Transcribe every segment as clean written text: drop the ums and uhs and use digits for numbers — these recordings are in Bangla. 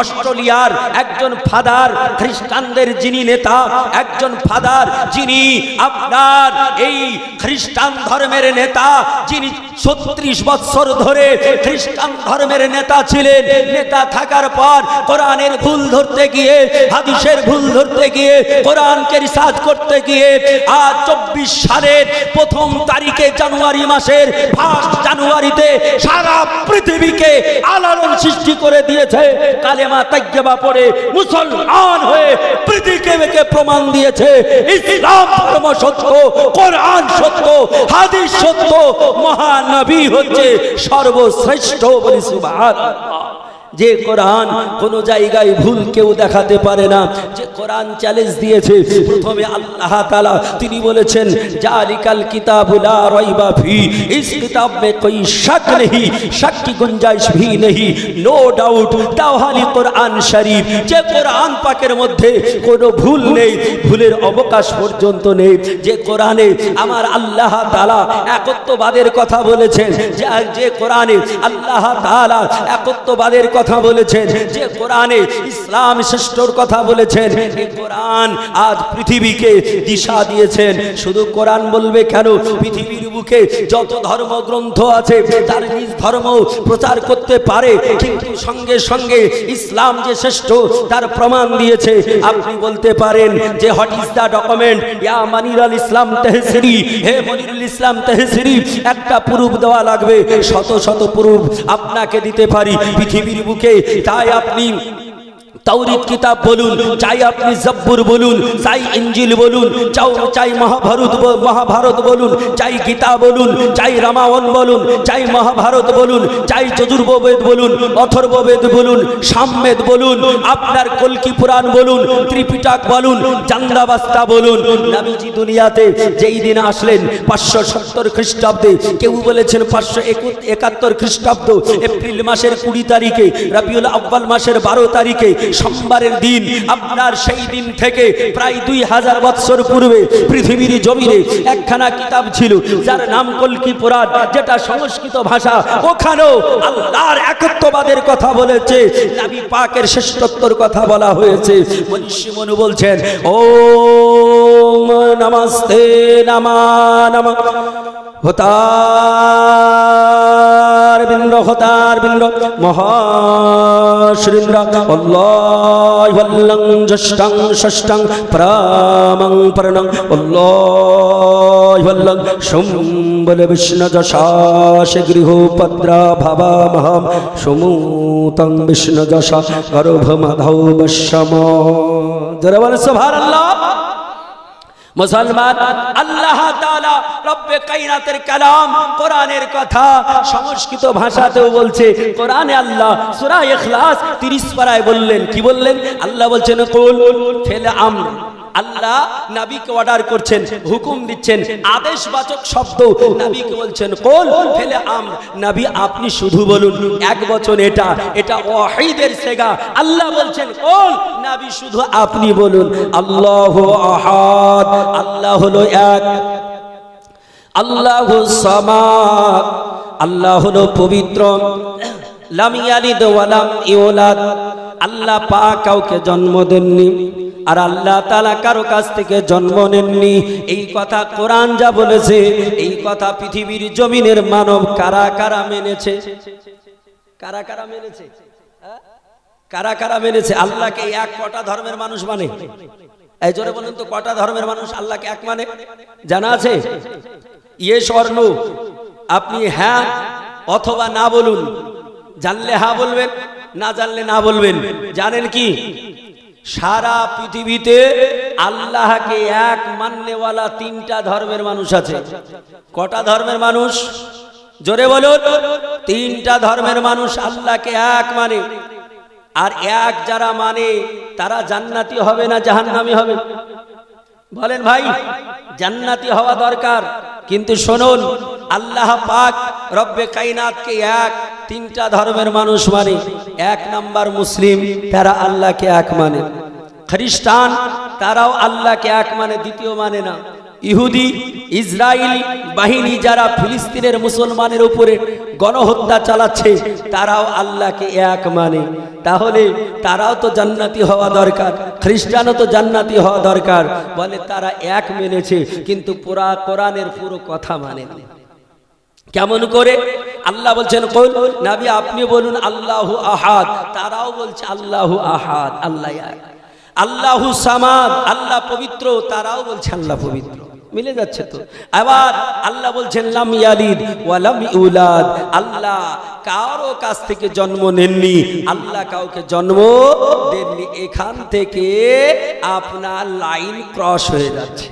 অস্ট্রেলিয়ার একজন ফাদার, খ্রিস্টানদের যিনি নেতা, একজন ফাদার যিনি আপনার এই খ্রিস্টান ধর্মের নেতা, যিনি 36 বছর ধরে খ্রিস্টান ধর্মের নেতা ছিলেন। নেতা থাকার পর কোরআনের ভুল ধরতে গিয়ে, হাদিসের ভুল ধরতে গিয়ে, কোরআনকে রিসার্চ করতে গিয়ে আজ 24 সালের প্রথম তারিখে জানুয়ারি মাসের 1 জানুয়ারিতে সারা পৃথিবীকে আলোড়ন সৃষ্টি করে দিয়েছে। কালেমা তাইয়্যিবা পড়ে মুসলমান হয়ে পৃথিবীকে প্রমাণ দিয়েছে ইসলাম ধর্ম সত্য, কোরআন সত্য, হাদিস সত্য, মহানবী হচ্ছে সর্বশ্রেষ্ঠ। বলি সুবহানাল্লাহ। যে কোরআন কোন জায়গায় ভুল কেউ দেখাতে পারে না, যে কোরআন চ্যালেঞ্জ দিয়েছে। প্রথমে আল্লাহ তাআলা তিনি বলেছেন জালিকাল কিতাবু লা রাইবা ফি, ইস কিতাব में कोई शक नहीं, शक की गुंजाइश भी नहीं, नो डाउट। তাওহালি কোরআন শরীফ, যে কোরআন পাকের মধ্যে কোনো ভুল নেই, ভুলের অবকাশ পর্যন্ত নেই। যে কোরআনে আমার আল্লাহ তাআলা একত্ববাদের কথা বলেছেন, যে কোরআনে আল্লাহ তাআলা একত্ববাদের কথা বলেছেন, যে কোরআনে ইসলাম শ্রেষ্ঠর কথা বলেছেন, এই কোরআন আজ পৃথিবীকে দিশা দিয়েছেন। শুধু কোরআন বলবে কেন, পৃথিবীর বুকে যত ধর্মগ্রন্থ আছে তার নিজ ধর্ম প্রচার করতে পারে, কিন্তু সঙ্গে সঙ্গে ইসলাম যে শ্রেষ্ঠ তার প্রমাণ দিয়েছে। আপনি বলতে পারেন যে হোয়াট ইজ দ্য ডকুমেন্ট, ইয়া মনিরুল ইসলাম তেহসিরি, হে মনিরুল ইসলাম তেহসিরি, একটা প্রুফ দেওয়া লাগবে। শত শত প্রুফ আপনাকে দিতে পারি পৃথিবীর বুকে। তাই আপনি তাওরাত কিতাব বলুন, চাই আপনি জব্বুর বলুন, চাই ইনজিল বলুন, চাই মহাভারত বলুন, চাই গীতা বলুন, চাই রামায়ণ বলুন, চাই মহাভারত বলুন, চাই যজুর্বেদ বলুন, অথর্ববেদ বলুন, সামবেদ বলুন, আপনার কলকি পুরাণ বলুন, ত্রিপিটক বলুন, জান্দাবাস্তা বলুন। নবীজি দুনিয়াতে যেই দিন আসলেন 570 খ্রিস্টাব্দে, কেউ বলেছেন 571 খ্রিস্টাব্দ, এপ্রিল মাসের 20 তারিখে, রবিউল আউয়াল মাসের 12 তারিখে, সোমবারের দিন। আপনার সেই দিন থেকে প্রায় 2000 বছর পূর্বে পৃথিবীর জমিনে একখানা কিতাব ছিল যার নাম কলকি পুরাণ, যেটা সংস্কৃত ভাষা। ওখানেও আল্লাহর একত্ববাদের কথা বলেছে, নবী পাকের শ্রেষ্ঠত্বর কথা বলা হয়েছে। মনীষী মনু বলছেন ওম নমস্তে নমা নমঃ হতার বিন্দ মহাশ্রীন্দ্র আল্লাহু আল্লাহ জষ্টং ষষ্ঠং প্রামং পরণং আল্লাহু আল্লাহ সম্বল বিষ্ণু যশাস গৃহোপদ্রা ভবামহম সমুতং বিষ্ণু যশা গর্ভমধৌ বশ্যম। জোরে বলো সুবহানাল্লাহ। মুসলমান, আল্লাহ তাআলা রব্বে কায়নাতের কালাম কোরআনের কথা সংস্কৃত ভাষাতেও বলছে। কোরআনে আল্লাহ সূরা ইখলাস 30 পারায় বললেন, কি বললেন? আল্লাহ বলছেন কুল ফেলে আমর। আল্লাহ নবীকে অর্ডার করছেন, হুকুম দিচ্ছেন, আদেশবাচক শব্দ। নবীকে বলছেন কুল ফেলে আমর, নবী আপনি শুধু বলুন। এক বচন, এটা ওয়াহিদের সেগা। আল্লাহ বলছেন কুল, নবী শুধু আপনি বলুন। আল্লাহু আহাদ, আল্লাহ হলো এক। আল্লাহু সামাদ, আল্লাহ হলো পবিত্র। লাম ইয়ালিদ ওয়া লাম ইউলাদ, আল্লাহ পাক কাউকে জন্ম দেননি, আর আল্লাহ তাআলা কারো কাছ থেকে জন্ম নেননি। এই কথা কোরআন যা বলেছে, এই কথা পৃথিবীর জমিনের মানব কারা কারা মেনেছে? কারা কারা মেনেছে? কারা কারা মেনেছে? আল্লাহকে এক কটা ধর্মের মানুষ মানে? এই জোরে বলুন তো, কটা ধর্মের মানুষ আল্লাহকে এক মানে? জানা আছে? Yes or no? আপনি হ্যাঁ অথবা না বলুন। জানলে হ্যাঁ বলবেন, না জানলে না বলবেন। জানেন কি, সারা পৃথিবীতে আল্লাহকে এক মাননেওয়ালা 3টা ধর্মের মানুষ আছে। কটা ধর্মের মানুষ? জোরে বলুন। 3টা ধর্মের মানুষ আল্লাহকে এক মানে। আর এক যারা মানে তারা জান্নাতি হবে না জাহান্নামী হবে? বলেন ভাই, জান্নাতি হওয়া দরকার, কিন্তু শুনুন, আল্লাহ পাক রব্বে কায়নাতকে এক 3টা ধর্মের মানুষ মানে। 1 নাম্বার মুসলিম, তারা আল্লাহকে এক মানে। খ্রিস্টান, তারাও আল্লাহকে এক মানে, দ্বিতীয় মানে না। ইহুদি ইসরায়েল বাহিনী যারা ফিলিস্তিনের মুসলমানের উপরে গণহত্যা চালাচ্ছে তারাও আল্লাহকে এক মানে, তাহলে তারাও তো জান্নাতি হওয়া দরকার, খ্রিস্টানও তো জান্নাতি হওয়া দরকার। বলে তারা এক মেনেছে কিন্তু পুরা কোরআনের পুরো কথা মানে না। কেমন করে? আল্লাহ বলছেন কুল, নবী আপনি বলুন আল্লাহু আহাদ, তারাও বলছে আল্লাহু আহাদ, আল্লাহ এক। আল্লাহু সামাদ, আল্লাহ পবিত্র, তারাও বলছে আল্লাহ পবিত্র। মিলে যাচ্ছে তো। আবার আল্লাহ বলছেন লাম ইয়ালিদ ওয়া লাম ইউলাদ, আল্লাহ কারো কাছ থেকে জন্ম নেননি, আল্লাহ কাউকে জন্ম দেননি। এখান থেকে আপনার লাইন ক্রস হয়ে যাচ্ছে,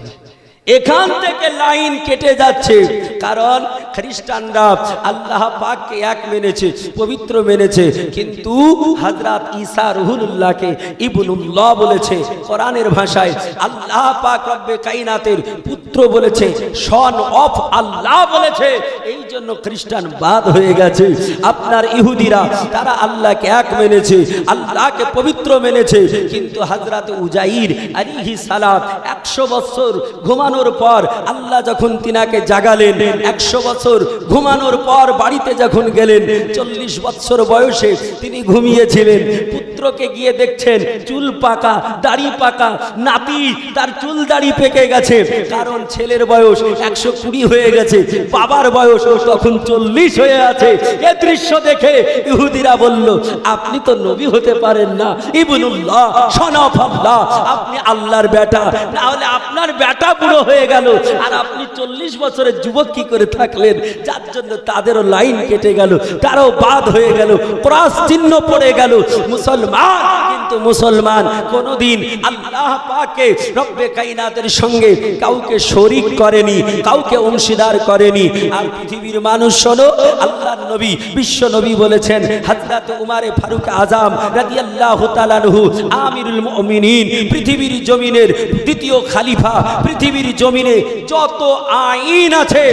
এখান থেকে লাইন কেটে যাচ্ছে। কারণ খ্রিস্টানরা আল্লাহ পাককে এক মেনেছে, পবিত্র মেনেছে, কিন্তু হযরত ঈসা রুহুল্লাহকে ইবনুল্লাহ বলেছে। কোরআনের ভাষায় আল্লাহ পাক রব্বে কায়নাতের পুত্র বলেছে, সন অফ আল্লাহ বলেছে। এই জন্য খ্রিস্টান বাদ হয়ে গেছে। আপনার ইহুদিরা তারা আল্লাহকে এক মেনেছে, আল্লাহকে পবিত্র মেনেছে, কিন্তু হযরত উজাইর আলাইহিস সালাম 100 বছর ঘুমানোর পর আল্লাহ যখন তিনাকে জাগালেন, 100 বছর ঘুমানোর পর বাড়িতে যখন গেলেন, 40 বছর বয়সে তিনি ঘুমিয়েছিলেন। পুত্রকে গিয়ে দেখছেন চুল পাকা, দাড়ি পাকা, নাতি তার চুল দাড়ি পেকে গেছে, কারণ ছেলের বয়স 120 হয়ে গেছে, বাবার বয়স তখন 40 হয়ে আছে। এ দৃশ্য দেখে ইহুদিরা বলল, আপনি তো নবী হতে পারেন না, ইবনুল্লাহ, সন অফ আল্লাহ, আপনি আল্লাহর বেটা, না হলে আপনার বেটা বুড়ো হয়ে গেল, আর আপনি 40 বছরের যুবক কি করে থাকলেন? যার জন্য তাদেরও লাইন কেটে গেল, তারাও বাদ হয়ে গেল, ক্রস চিহ্ন পড়ে গেল। মুসলমান কিন্তু মুসলমান কোনদিন আল্লাহ পাকে রব্বে কায়নাতের সঙ্গে কাউকে শরীক করেনি, কাউকে অংশীদার করেনি। আর পৃথিবীর মানুষ শোনো, আল্লাহর নবী বিশ্ব নবী বলেছেন, হযরত উমরে ফারুক আজম রাদিয়াল্লাহু তাআলা আনহু আমিরুল মুমিনিন, পৃথিবীর জমিনের দ্বিতীয় খলিফা, পৃথিবীর জমিনে যত আইন আছে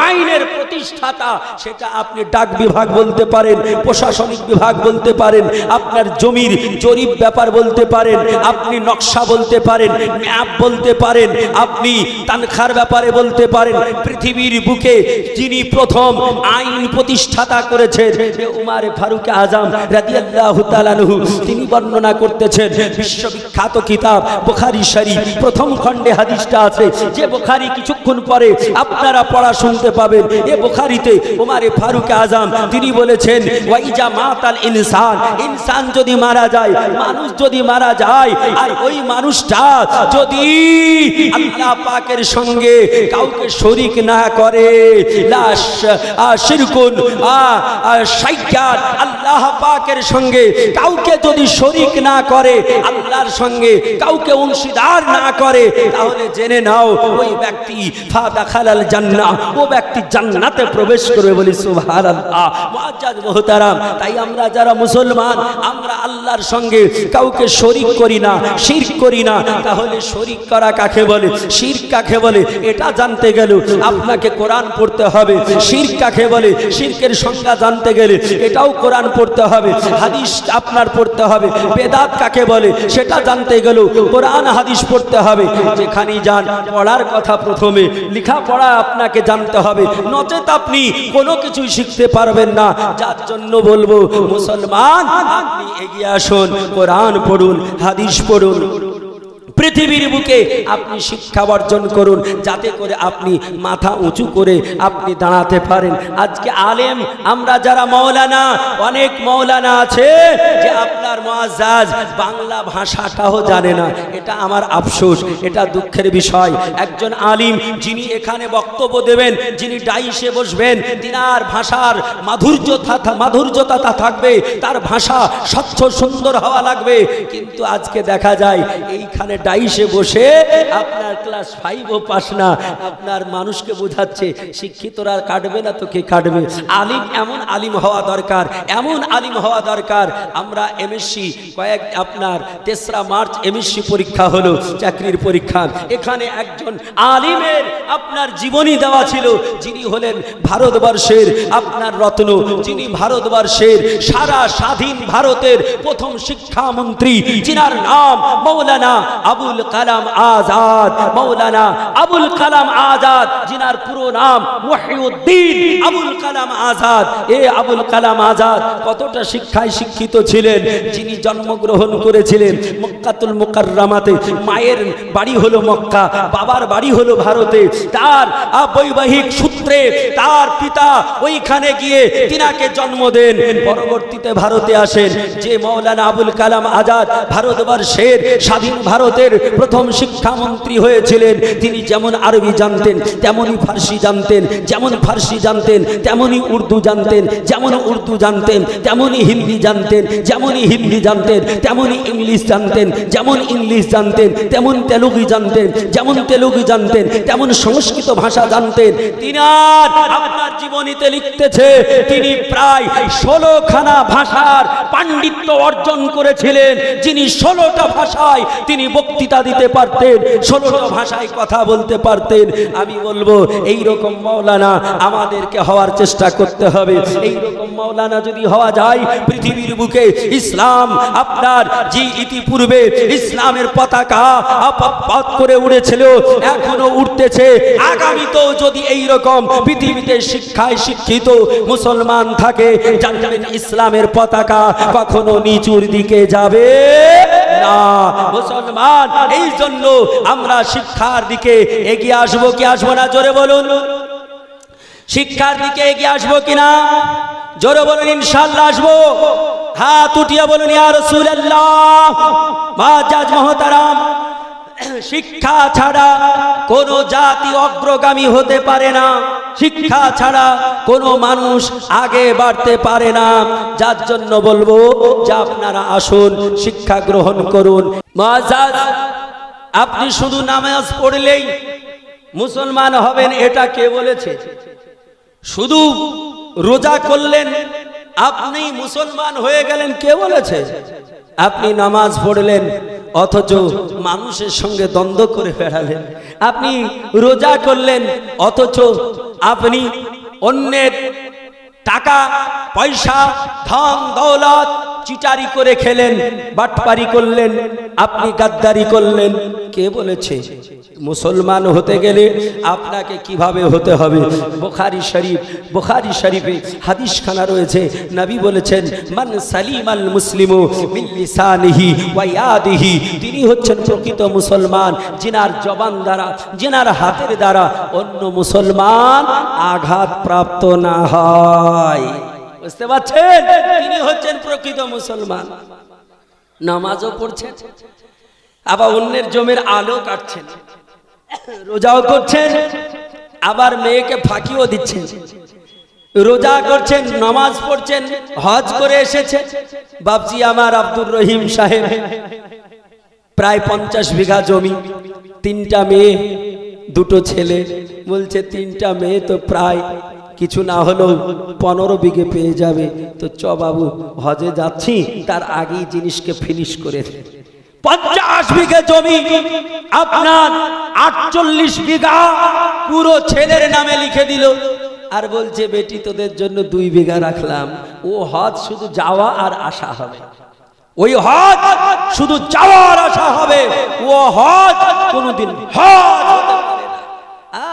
আইনের প্রতিষ্ঠাতা, সেটা আপনি ডাক বিভাগ বলতে পারেন, প্রশাসনিক বিভাগ বলতে পারেন, আপনার জমির জরিপ ব্যাপার বলতে পারেন, আপনি নকশা বলতে পারেন, ম্যাপ বলতে পারেন, আপনি তানখার ব্যাপারে বলতে পারেন। পৃথিবীর বুকে যিনি প্রথম আইন প্রতিষ্ঠাতা করেছেন উমরে ফারুক আজম রাদিয়াল্লাহু তাআলা আনহু, তিনি বর্ণনা করতেছেন বিশ্ববিখ্যাত কিতাব বুখারী শরীফ প্রথম খণ্ডে হাদিসটা আছে, যে বুখারী কিছুক্ষণ পরে আপনারা পড়া শুনতে পাবেন। এই বুখারীতে উমরে ফারুক আজম তিনি বলেছেন, ওয়াইজা মাতাল ইনসান, ইনসান যদি মারা যায়, মানুষ যদি মারা যায়, আর ওই মানুষটা যদি আল্লাহ পাকের সঙ্গে কাউকে শরীক না করে, লা শিরকুন শাইয়ান, আল্লাহ পাকের সঙ্গে কাউকে যদি শরীক না করে, আল্লাহর সঙ্গে কাউকে অংশীদার না করে, তাহলে জেনে নাও ওই ব্যক্তি ফাদাখালাল জান্নাহ, ও ব্যক্তি জান্নাতে প্রবেশ করবে। বলি সুবহানাল্লাহ। মুআজ্জাজ মুহতারাম, তাই আমরা যারা মুসলমান, আমরা আল্লাহর সঙ্গে কাউকে শরীক করি না, শিরক করি না। তাহলে শরীক করা কাকে বলে, শিরক কাকে বলে, এটা জানতে গেলে আপনাকে কোরআন পড়তে হবে। শিরক কাকে বলে, শিরকের সংজ্ঞা জানতে গেলে এটাও কোরআন পড়তে হবে, হাদিস আপনার পড়তে হবে। বেদাত কাকে বলে সেটা জানতে গেলেও কোরআন হাদিস পড়তে হবে। যেখানেই যান পড়ার কথা প্রথমে, লেখাপড়া আপনাকে জানতে হবে, নচেত আপনি কোনো কিছুই শিখতে পারবেন না। যার জন্য বলবো মুসলমান, আপনি এগিয়ে আসুন, কোরআন পড়ুন, হাদিস পড়ুন, পৃথিবীর বুকে আপনি শিক্ষা অর্জন করুন, যাতে করে আপনি মাথা উঁচু করে আপনি দাঁড়াতে পারেন। আজকে আলেম আমরা যারা মাওলানা, অনেক মাওলানা আছে যে আপনার মুআজ্জাজ বাংলা ভাষাটাও জানে না। এটা আমার আফসোস, এটা দুঃখের বিষয়। একজন আলিম যিনি এখানে বক্তব্য দেবেন, যিনি ডাইসে বসবেন, তিনার ভাষার মাধুর্যতা থাকবে, তার ভাষা স্বচ্ছ সুন্দর হওয়া লাগবে। কিন্তু আজকে দেখা যায় এইখানে ডাইসে বসে আপনার ক্লাস 5ও পাস না, আপনার মানুষকে বোঝাচ্ছে শিক্ষিতরা কাটবে না তো কে কাটবে। আলিম এমন আলিম হওয়া দরকার, এমন আলিম হওয়া দরকার। আমরা এমএসসি আপনার 3রা মার্চ এমএসসি পরীক্ষা হলো, চাকরির পরীক্ষা। এখানে একজন আলিমের আপনার জীবনী দেওয়া ছিল, যিনি হলেন ভারতবর্ষের আপনার রত্ন, যিনি ভারতবর্ষের সারা স্বাধীন ভারতের প্রথম শিক্ষামন্ত্রী, যিনার নাম মৌলানা আবুল কালাম আজাদ, মৌলানা আবুল কালাম আজাদ, जिनार पुरो नाम मुहिउद्दीन আবুল কালাম আজাদ। এ আবুল কালাম আজাদ কতটা শিক্ষায় শিক্ষিত ছিলেন, যিনি জন্মগ্রহণ করেছিলেন মক্কাতুল মুকাররমাতে। মায়ের বাড়ি হলো মক্কা, বাবার বাড়ি হলো ভারতে। তার বৈবাহিক সূত্রে তার পিতা ওইখানে গিয়ে তিনাকে জন্ম দেন। পরবর্তীতে ভারতে আসেন। যে মৌলানা আবুল কালাম আজাদ ভারতবর্ষের স্বাধীন ভারতের প্রথম শিক্ষামন্ত্রী হয়েছিলেন, তিনি যেমন আরবি জানতেন তেমনি ফার্সি জানতেন, যেমন ফার্সি জানতেন তেমনি উর্দু জানতেন, যেমন উর্দু জানতেন তেমনি হিন্দি জানতেন, যেমনই হিন্দি জানতেন তেমনি ইংলিশ জানতেন, যেমন ইংলিশ জানতেন তেমন তেলুগু জানতেন, যেমন তেলুগু জানতেন তেমন সংস্কৃত ভাষা জানতেন। তিনার আপনার জীবনীতে লিখতেছে তিনি প্রায় 16খানা ভাষার পাণ্ডিত্য অর্জন করেছিলেন, যিনি 16টা ভাষায় তিনি বক্তৃতা দিতে পারতেন, 16টা ভাষায় কথা বলতে পারতেন। আমি বলবো এই রকম মাওলানা আমাদেরকে হওয়ার চেষ্টা করতে হবে। এই রকম মাওলানা যদি হওয়া যায়, পৃথিবীর বুকে ইসলাম আপনার যে ইতিপূর্বে ইসলামের পতাকা পথ করে উড়েছিল এখনো উঠতেছে, আগামীতেও যদি এই রকম পৃথিবীতে শিক্ষায় শিক্ষিত মুসলমান থাকে, জানবেন ইসলামের পতাকা কখনো নিচুর দিকে যাবে না। মুসলমান এই জন্য আমরা শিক্ষার দিকে এগিয়ে আসবো কি আসবো না? জোরে বলুন। শিক্ষার দিকে এগিয়ে আসবো কিনা? জোরে বলুন। ইনশাআল্লাহ আসবো। হাত উঠিয়ে বলুন ইয়া রাসূলুল্লাহ। মুআজ্জাজ মুহতারাম, শিক্ষা ছাড়া কোনো জাতি অগ্রগামী হতে পারে না, শিক্ষা ছাড়া কোনো মানুষ আগে বাড়তে পারে না। যার জন্য বলবো যে আপনারা আসুন, শিক্ষা গ্রহণ করুন। মুআজ্জাজ, আপনি শুধু নামাজ পড়লেই মুসলমান হবেন এটা কে বলেছে? শুধু রোজা করলেন আপনি মুসলমান হয়ে গেলেন কে বলেছে? আপনি নামাজ পড়লেন অথচ মানুষের সঙ্গে দ্বন্দ্ব করে বেড়ালেন। আপনি রোজা করলেন অথচ আপনি অন্যের টাকা পয়সা ধন দৌলত চিটারি করে খেলেন, বাটপারি করলেন, আপনি গাদ্দারি করলেন। কে বলেছে? মুসলমান হতে গেলে আপনাকে কিভাবে হতে হবে? বুখারী শরীফে হাদিসখানা রয়েছে, নবী বলেছেন মান সালিমাল মুসলিমু মিন লিসানিহি ওয়া ইয়াদিহি, তিনি হচ্ছেন প্রকৃত মুসলমান যিনার জবান দ্বারা যিনার হাতের দ্বারা অন্য মুসলমান আঘাত প্রাপ্ত না হয়। বুঝতে পারছেন? তিনি হচ্ছেন প্রকৃত মুসলমান। নামাজও পড়ছেন, আবার অন্যের জমির আলো কাটছেন, রোজাও করছেন, আবার মেয়েকে ফাঁকিও দিচ্ছেন। রোজা করছেন, নামাজ পড়ছেন, হজ করে এসেছেন। বাপজি আমার আব্দুর রহিম সাহেব প্রায় 50 বিঘা জমি, 3টা মেয়ে 2টো ছেলে। বলছে 3টা মেয়ে তো প্রায় কিছু না হলেও 15 বিঘে পেয়ে যাবে, তো চ বাবু হজে যাচ্ছি, তার আগেই জিনিসকে ফিনিশ করে 50 বিঘা জমি আপনার 48 বিঘা পুরো ছেলের নামে লিখে দিল। আর বলছে বেটি তোদের জন্য 2 বিঘা রাখলাম। ও হজ শুধু যাওয়া আর আসা হবে, ওই হজ শুধু যাওয়ার আশা হবে, ও হজ কোনোদিন হজ হতে পারে না।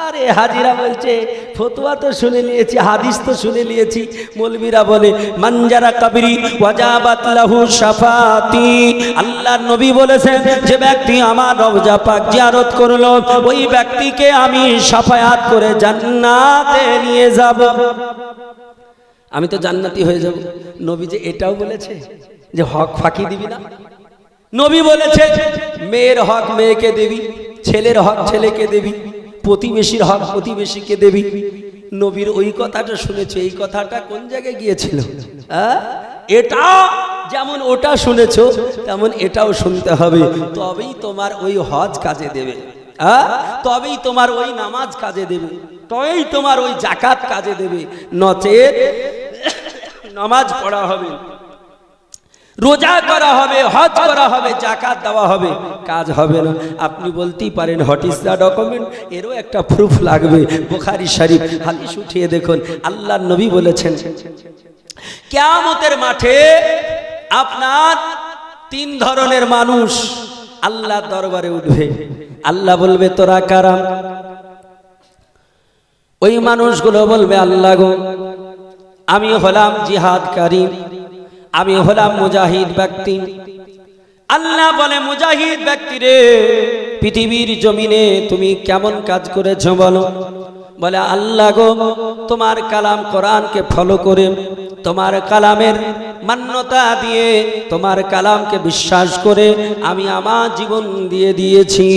আরে হাজিরা বলছে ফতোয়া তো শুনে নিয়েছি, হাদিস তো শুনে নিয়েছি। মৌলবীরা বলে মানজারা কবরি ওয়াজাবাত লাহু শাফাতি, আল্লাহর নবী বলেছেন যে ব্যক্তি আমার রওজা পাক জিয়ারত করলো ওই ব্যক্তিকে আমি শাফায়াত করে জান্নাতে নিয়ে যাব, আমি তো জান্নাতি হয়ে যাব। নবী যে এটাও বলেছে যে হক ফাঁকি দিবি না। নবী বলেছে মেয়ের হক মেয়েকে দিবি, ছেলের হক ছেলেকে দিবি, প্রতিবেশীর হক প্রতিবেশীকে দেবি। নবীর ওই কথাটা শুনেছে, এই কথাটা কোন জায়গায় গিয়েছিল? এটা যেমন ওটা শুনেছো তেমন এটাও শুনতে হবে, তবেই তোমার ওই হজ কাজে দেবে, তবেই তোমার ওই নামাজ কাজে দেবে, তবেই তোমার ওই যাকাত কাজে দেবে। নচেত নামাজ পড়া হবে, রোজা করা হবে, হজ করা হবে, যাকাত দেওয়া হবে, কাজ হবে না। আপনি বলতেই পারেন হোয়াট ইজ দ্য ডকুমেন্ট, এরও একটা প্রুফ লাগবে। বুখারী শরীফ হাদিস উঠিয়ে দেখুন, আল্লাহর নবী বলেছেন কিয়ামতের মাঠে আপনার 3 ধরনের মানুষ আল্লাহ দরবারে উঠবে, আল্লাহ বলবে তোরা কারা? ওই মানুষগুলো বলবে আল্লাহ গো আমি হলাম জিহাদকারী, আমি হলাম মুজাহিদ ব্যক্তি। আল্লাহ বলে মুজাহিদ ব্যক্তি রে, পৃথিবীর জমিনে তুমি কেমন কাজ করেছো বলো? বলে আল্লাহ গো তোমার কালাম কোরআনকে ফলো করে, তোমার কালামের মান্যতা দিয়ে, তোমার কালামকে বিশ্বাস করে আমি আমার জীবন দিয়ে দিয়েছি।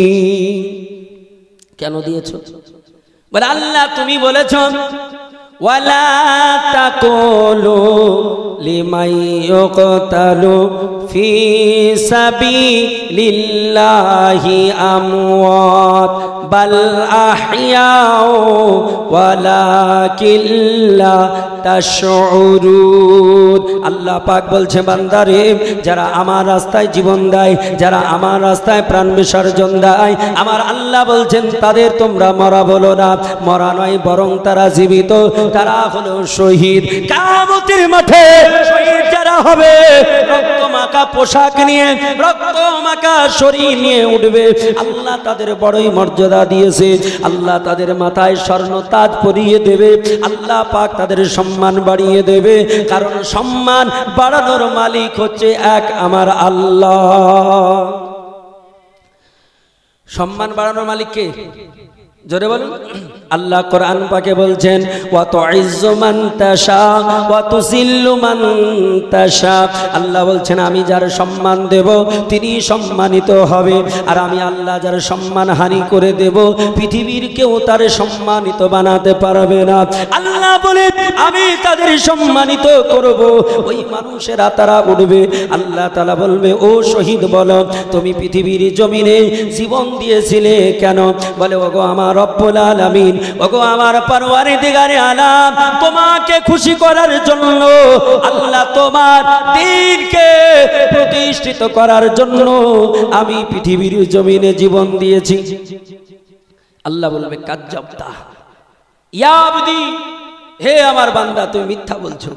কেন দিয়েছো? বলে আল্লাহ তুমি বলেছ ওয়ালা তাকুলু লিমান ইউকতালু ফি সাবিলিল্লাহি আমওয়াত বাল আহইয়াউ ওয়ালাকিন লা তাশউরুন। আল্লাহ পাক বলছে বান্দারে, যারা আমার রাস্তায় জীবন দেয়, যারা আমার রাস্তায় প্রাণ বিসর্জন দেয়, আমার আল্লাহ বলছেন তাদের তোমরা মরা বলো না, মরা নয় বরং তারা জীবিত, তারা হলো শহীদ। কিয়ামতের মাঠে শহীদ যারা হবে রক্ত মাখা পোশাক নিয়ে, রক্ত মাখা শরীর নিয়ে উঠবে। আল্লাহ তাদের বড়ই মর্যাদা দিয়েছে, আল্লাহ তাদের মাথায় স্বর্ণ তাজ পরিয়ে দেবে, আল্লাহ পাক তাদের সম্মান বাড়িয়ে দেবে। কারণ সম্মান বাড়ানোর মালিক হচ্ছে এক আমার আল্লাহ। সম্মান বাড়ানোর মালিক কে? জোরে বলুন। আল্লাহ কোরআন পাকে বলছেন ওয়া তুইজ্জু মান তাশা ওয়া তুযিল্লু মান তাশা। আল্লাহ বলছেন আমি যার সম্মান দেব তিনি সম্মানিত হবে, আর আমি আল্লাহ যার সম্মান হানি করে দেব পৃথিবীর কেউ তার সম্মানিত বানাতে পারবে না। আল্লাহ বলে আমি তাদের সম্মানিত করব। ওই মানুষেরা তারা উঠবে, আল্লাহ তাআলা বলবে ও শহীদ বলো তুমি পৃথিবীর জমিনে জীবন দিয়েছিলে কেন? বলে ওগো আমার রব্বুল আলামিন, ওগো আমার পরওয়ারদিগারে আলাম, তোমাকে খুশি করার জন্য, আল্লাহ তোমার দ্বীনকে প্রতিষ্ঠিত করার জন্য আমি পৃথিবীর জমিনে জীবন দিয়েছি। আল্লাহ বলবে কাজ্জাবতা ইয়া আবদি, হে আমার বান্দা তুমি মিথ্যা বলছো।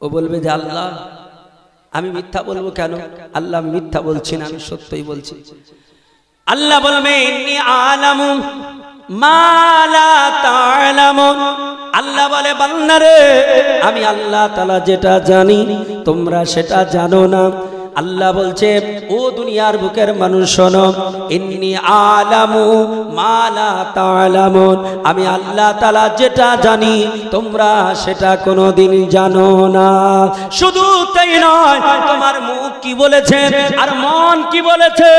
ও বলবে যে আল্লাহ আমি মিথ্যা বলবো কেন? আল্লাহ আমি মিথ্যা বলছি না, আমি সত্যই বলছি। আল্লাহ বলবে ইন্নী আলামু মা লা তা'লামুন। আল্লাহ বলে বান্দারে আমি আল্লাহ তাআলা যেটা জানি তোমরা সেটা জানো না। আল্লাহ বলছে ও দুনিয়ার বুকের মানুষ শোনো, ইন্নী আলামু মা লা তা'লামুন, আমি আল্লাহ তাআলা যেটা জানি তোমরা সেটা কোনোদিন জানো না। শুধু তাই নয়, তোমার মুখ কি বলেছে আর মন কি বলেছে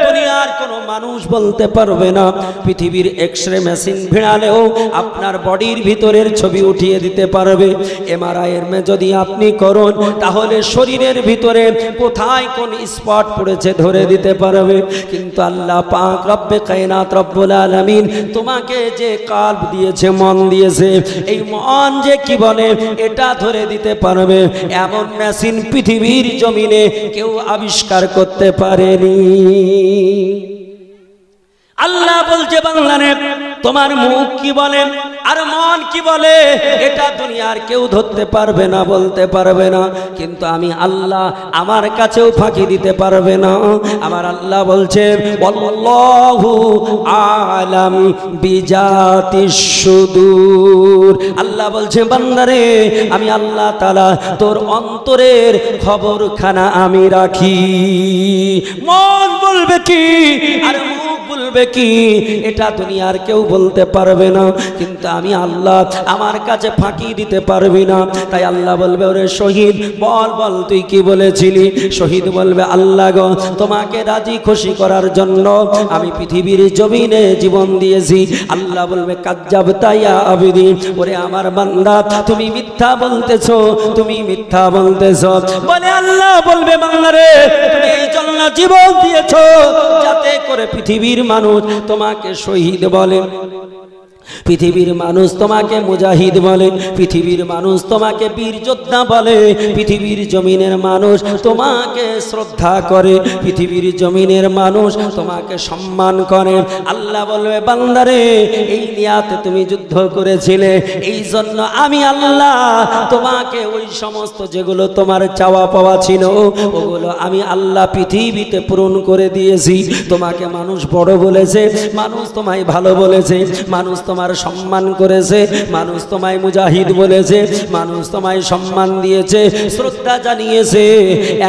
দুনিয়ার কোনো মানুষ বলতে পারবে না। পৃথিবীর এক্সরে মেশিন ভিড়ালেও আপনার বডির ভিতরের ছবি উঠিয়ে দিতে পারবে। এমআরআই এর যদি আপনি করুন তাহলে শরীরের ভিতরে কোথায় কোন স্পট পড়েছে ধরে দিতে পারবে। কিন্তু আল্লাহ পাক রব্বে কায়নাত রব্বুল আলামিন তোমাকে যে কাল্ব দিয়েছে, মন দিয়েছে, এই মন যে কি বলে এটা ধরে দিতে পারবে এমন মেশিন পৃথিবীর জমিনে কেউ আবিষ্কার করতে পারেনি। আল্লাহ বলছে বাংলানে তোমার মুখ কি বলে আর মন কি বলে এটা দুনিয়ার কেউ ধরতে পারবে না, বলতে পারবে না। কিন্তু আমি আল্লাহ আমার কাছেও ফাঁকি দিতে পারবে না। আমার আল্লাহ বলছে আল্লাহু আলাম বিজাতিস সুদূর। আল্লাহ বলছে বান্দারে আমি আল্লাহ তাআলা তোর অন্তরের খবরখানা আমি রাখি। মন বলবে কি আর মুখ বলবে কি এটা দুনিয়ার কেউ বলতে পারবে না। কিন্তু আমি আল্লাহ আমার কাছে ফাঁকি দিতে পারবি না। তাই আল্লাহ বলবে ওরে শহীদ বল বল তুই কি বলেছিলি? শহীদ বলবে আল্লাহ গো তোমাকে রাজি খুশি করার জন্য আমি পৃথিবীর জমিনে জীবন দিয়েছি। আল্লাহ বলবে কাজ্জাবতা ইয়া আবদি, ওরে আমার বান্দা তুমি মিথ্যা বলতেছো, তুমি মিথ্যা বলতেছো। বলে আল্লাহ বলবে বান্দারে তুমি এই জন্য জীবন দিয়েছো যাতে করে পৃথিবীর মানুষ তোমাকে শহীদ বলে, পৃথিবীর মানুষ তোমাকে মুজাহিদ বলে, পৃথিবীর মানুষ তোমাকে বীর যোদ্ধা বলে, পৃথিবীর জমিনের মানুষ তোমাকে শ্রদ্ধা করে, পৃথিবীর জমিনের মানুষ তোমাকে সম্মান করে। আল্লাহ বলবে বান্দারে এই নিয়াতে তুমি যুদ্ধ করেছিলে, এই জন্য আমি আল্লাহ তোমাকে ওই সমস্ত যেগুলো তোমার চাওয়া পাওয়া ছিল ওগুলো আমি আল্লাহ পৃথিবীতে পূরণ করে দিয়েছি। তোমাকে মানুষ বড় বলেছে, মানুষ তোমায় ভালো বলেছে, মানুষ তোমার সম্মান করেছে, মানুষ তোমায় মুজাহিদ বলেছে, মানুষ তোমায় সম্মান দিয়েছে, শ্রদ্ধা জানিয়েছে।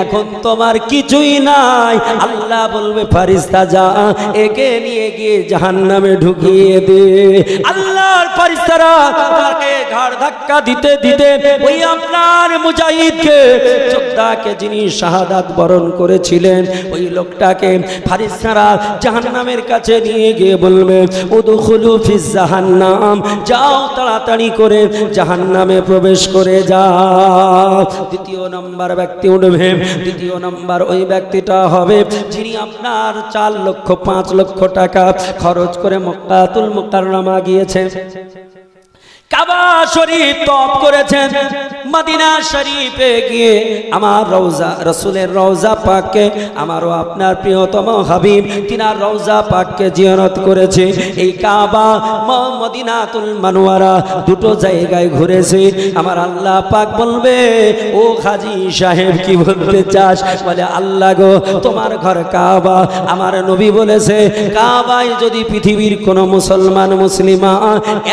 এখন তোমার কিছুই নাই। আল্লাহ বলবে ফারিস্তা যা একে নিয়ে গিয়ে জাহান্নামে ঢুকিয়ে দে। আল্লাহর ফারিস্তারা তাকে ঘাড় ধাক্কা দিতে দিতে ওই আপনার মুজাহিদকে, যোদ্ধাকে যিনি শাহাদাত বরণ করেছিলেন ওই লোকটাকে ফারিস্তারা জাহান্নামের কাছে নিয়ে গিয়ে বলবে উদখুলু ফিজ জাহান্নাম, যাও তাড়াতাড়ি করে জাহান্নামে প্রবেশ করে যাও। দ্বিতীয় নম্বর ব্যক্তি উঠবে, দ্বিতীয় নম্বর ওই ব্যক্তিটা হবে যিনি আপনার 4 লক্ষ 5 লক্ষ টাকা খরচ করে মক্কাতুল মুকাররমা গিয়েছেন, কাবা শরীফ তওয়াফ করেছেন, মদিনা শরীফে গিয়ে আমার রওজা রাসূলের রওজা পাককে, আমারও আপনার প্রিয়তম হাবিব তিনার রওজা পাককে জিয়ারত করেছে। এই কাবা মদিনাতুল মুনাওয়ারা দুটো জায়গায় ঘুরেছে। আমার আল্লাহ পাক বলবে ও হাজী সাহেব কি বলতে চাস? বলে আল্লাহ গো তোমার ঘর কাবা, আমার নবী বলেছে কাবায় যদি পৃথিবীর কোন মুসলমান মুসলিমা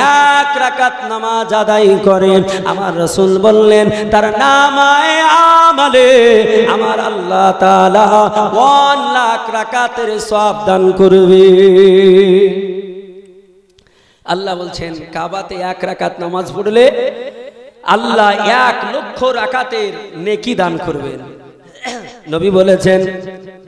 1 রাকাত নামাজ আদায় করেন, আমার রাসূল বললেন তার নামায়ে আমলে আমার আল্লাহ তাআলা 1 লাখ রাকাতের সওয়াব দান করবে। আল্লাহ বলছেন কাবাতে 1 রাকাত নামাজ পড়লে আল্লাহ 1 লক্ষ রাকাতের নেকি দান করবেন। নবী বলেছেন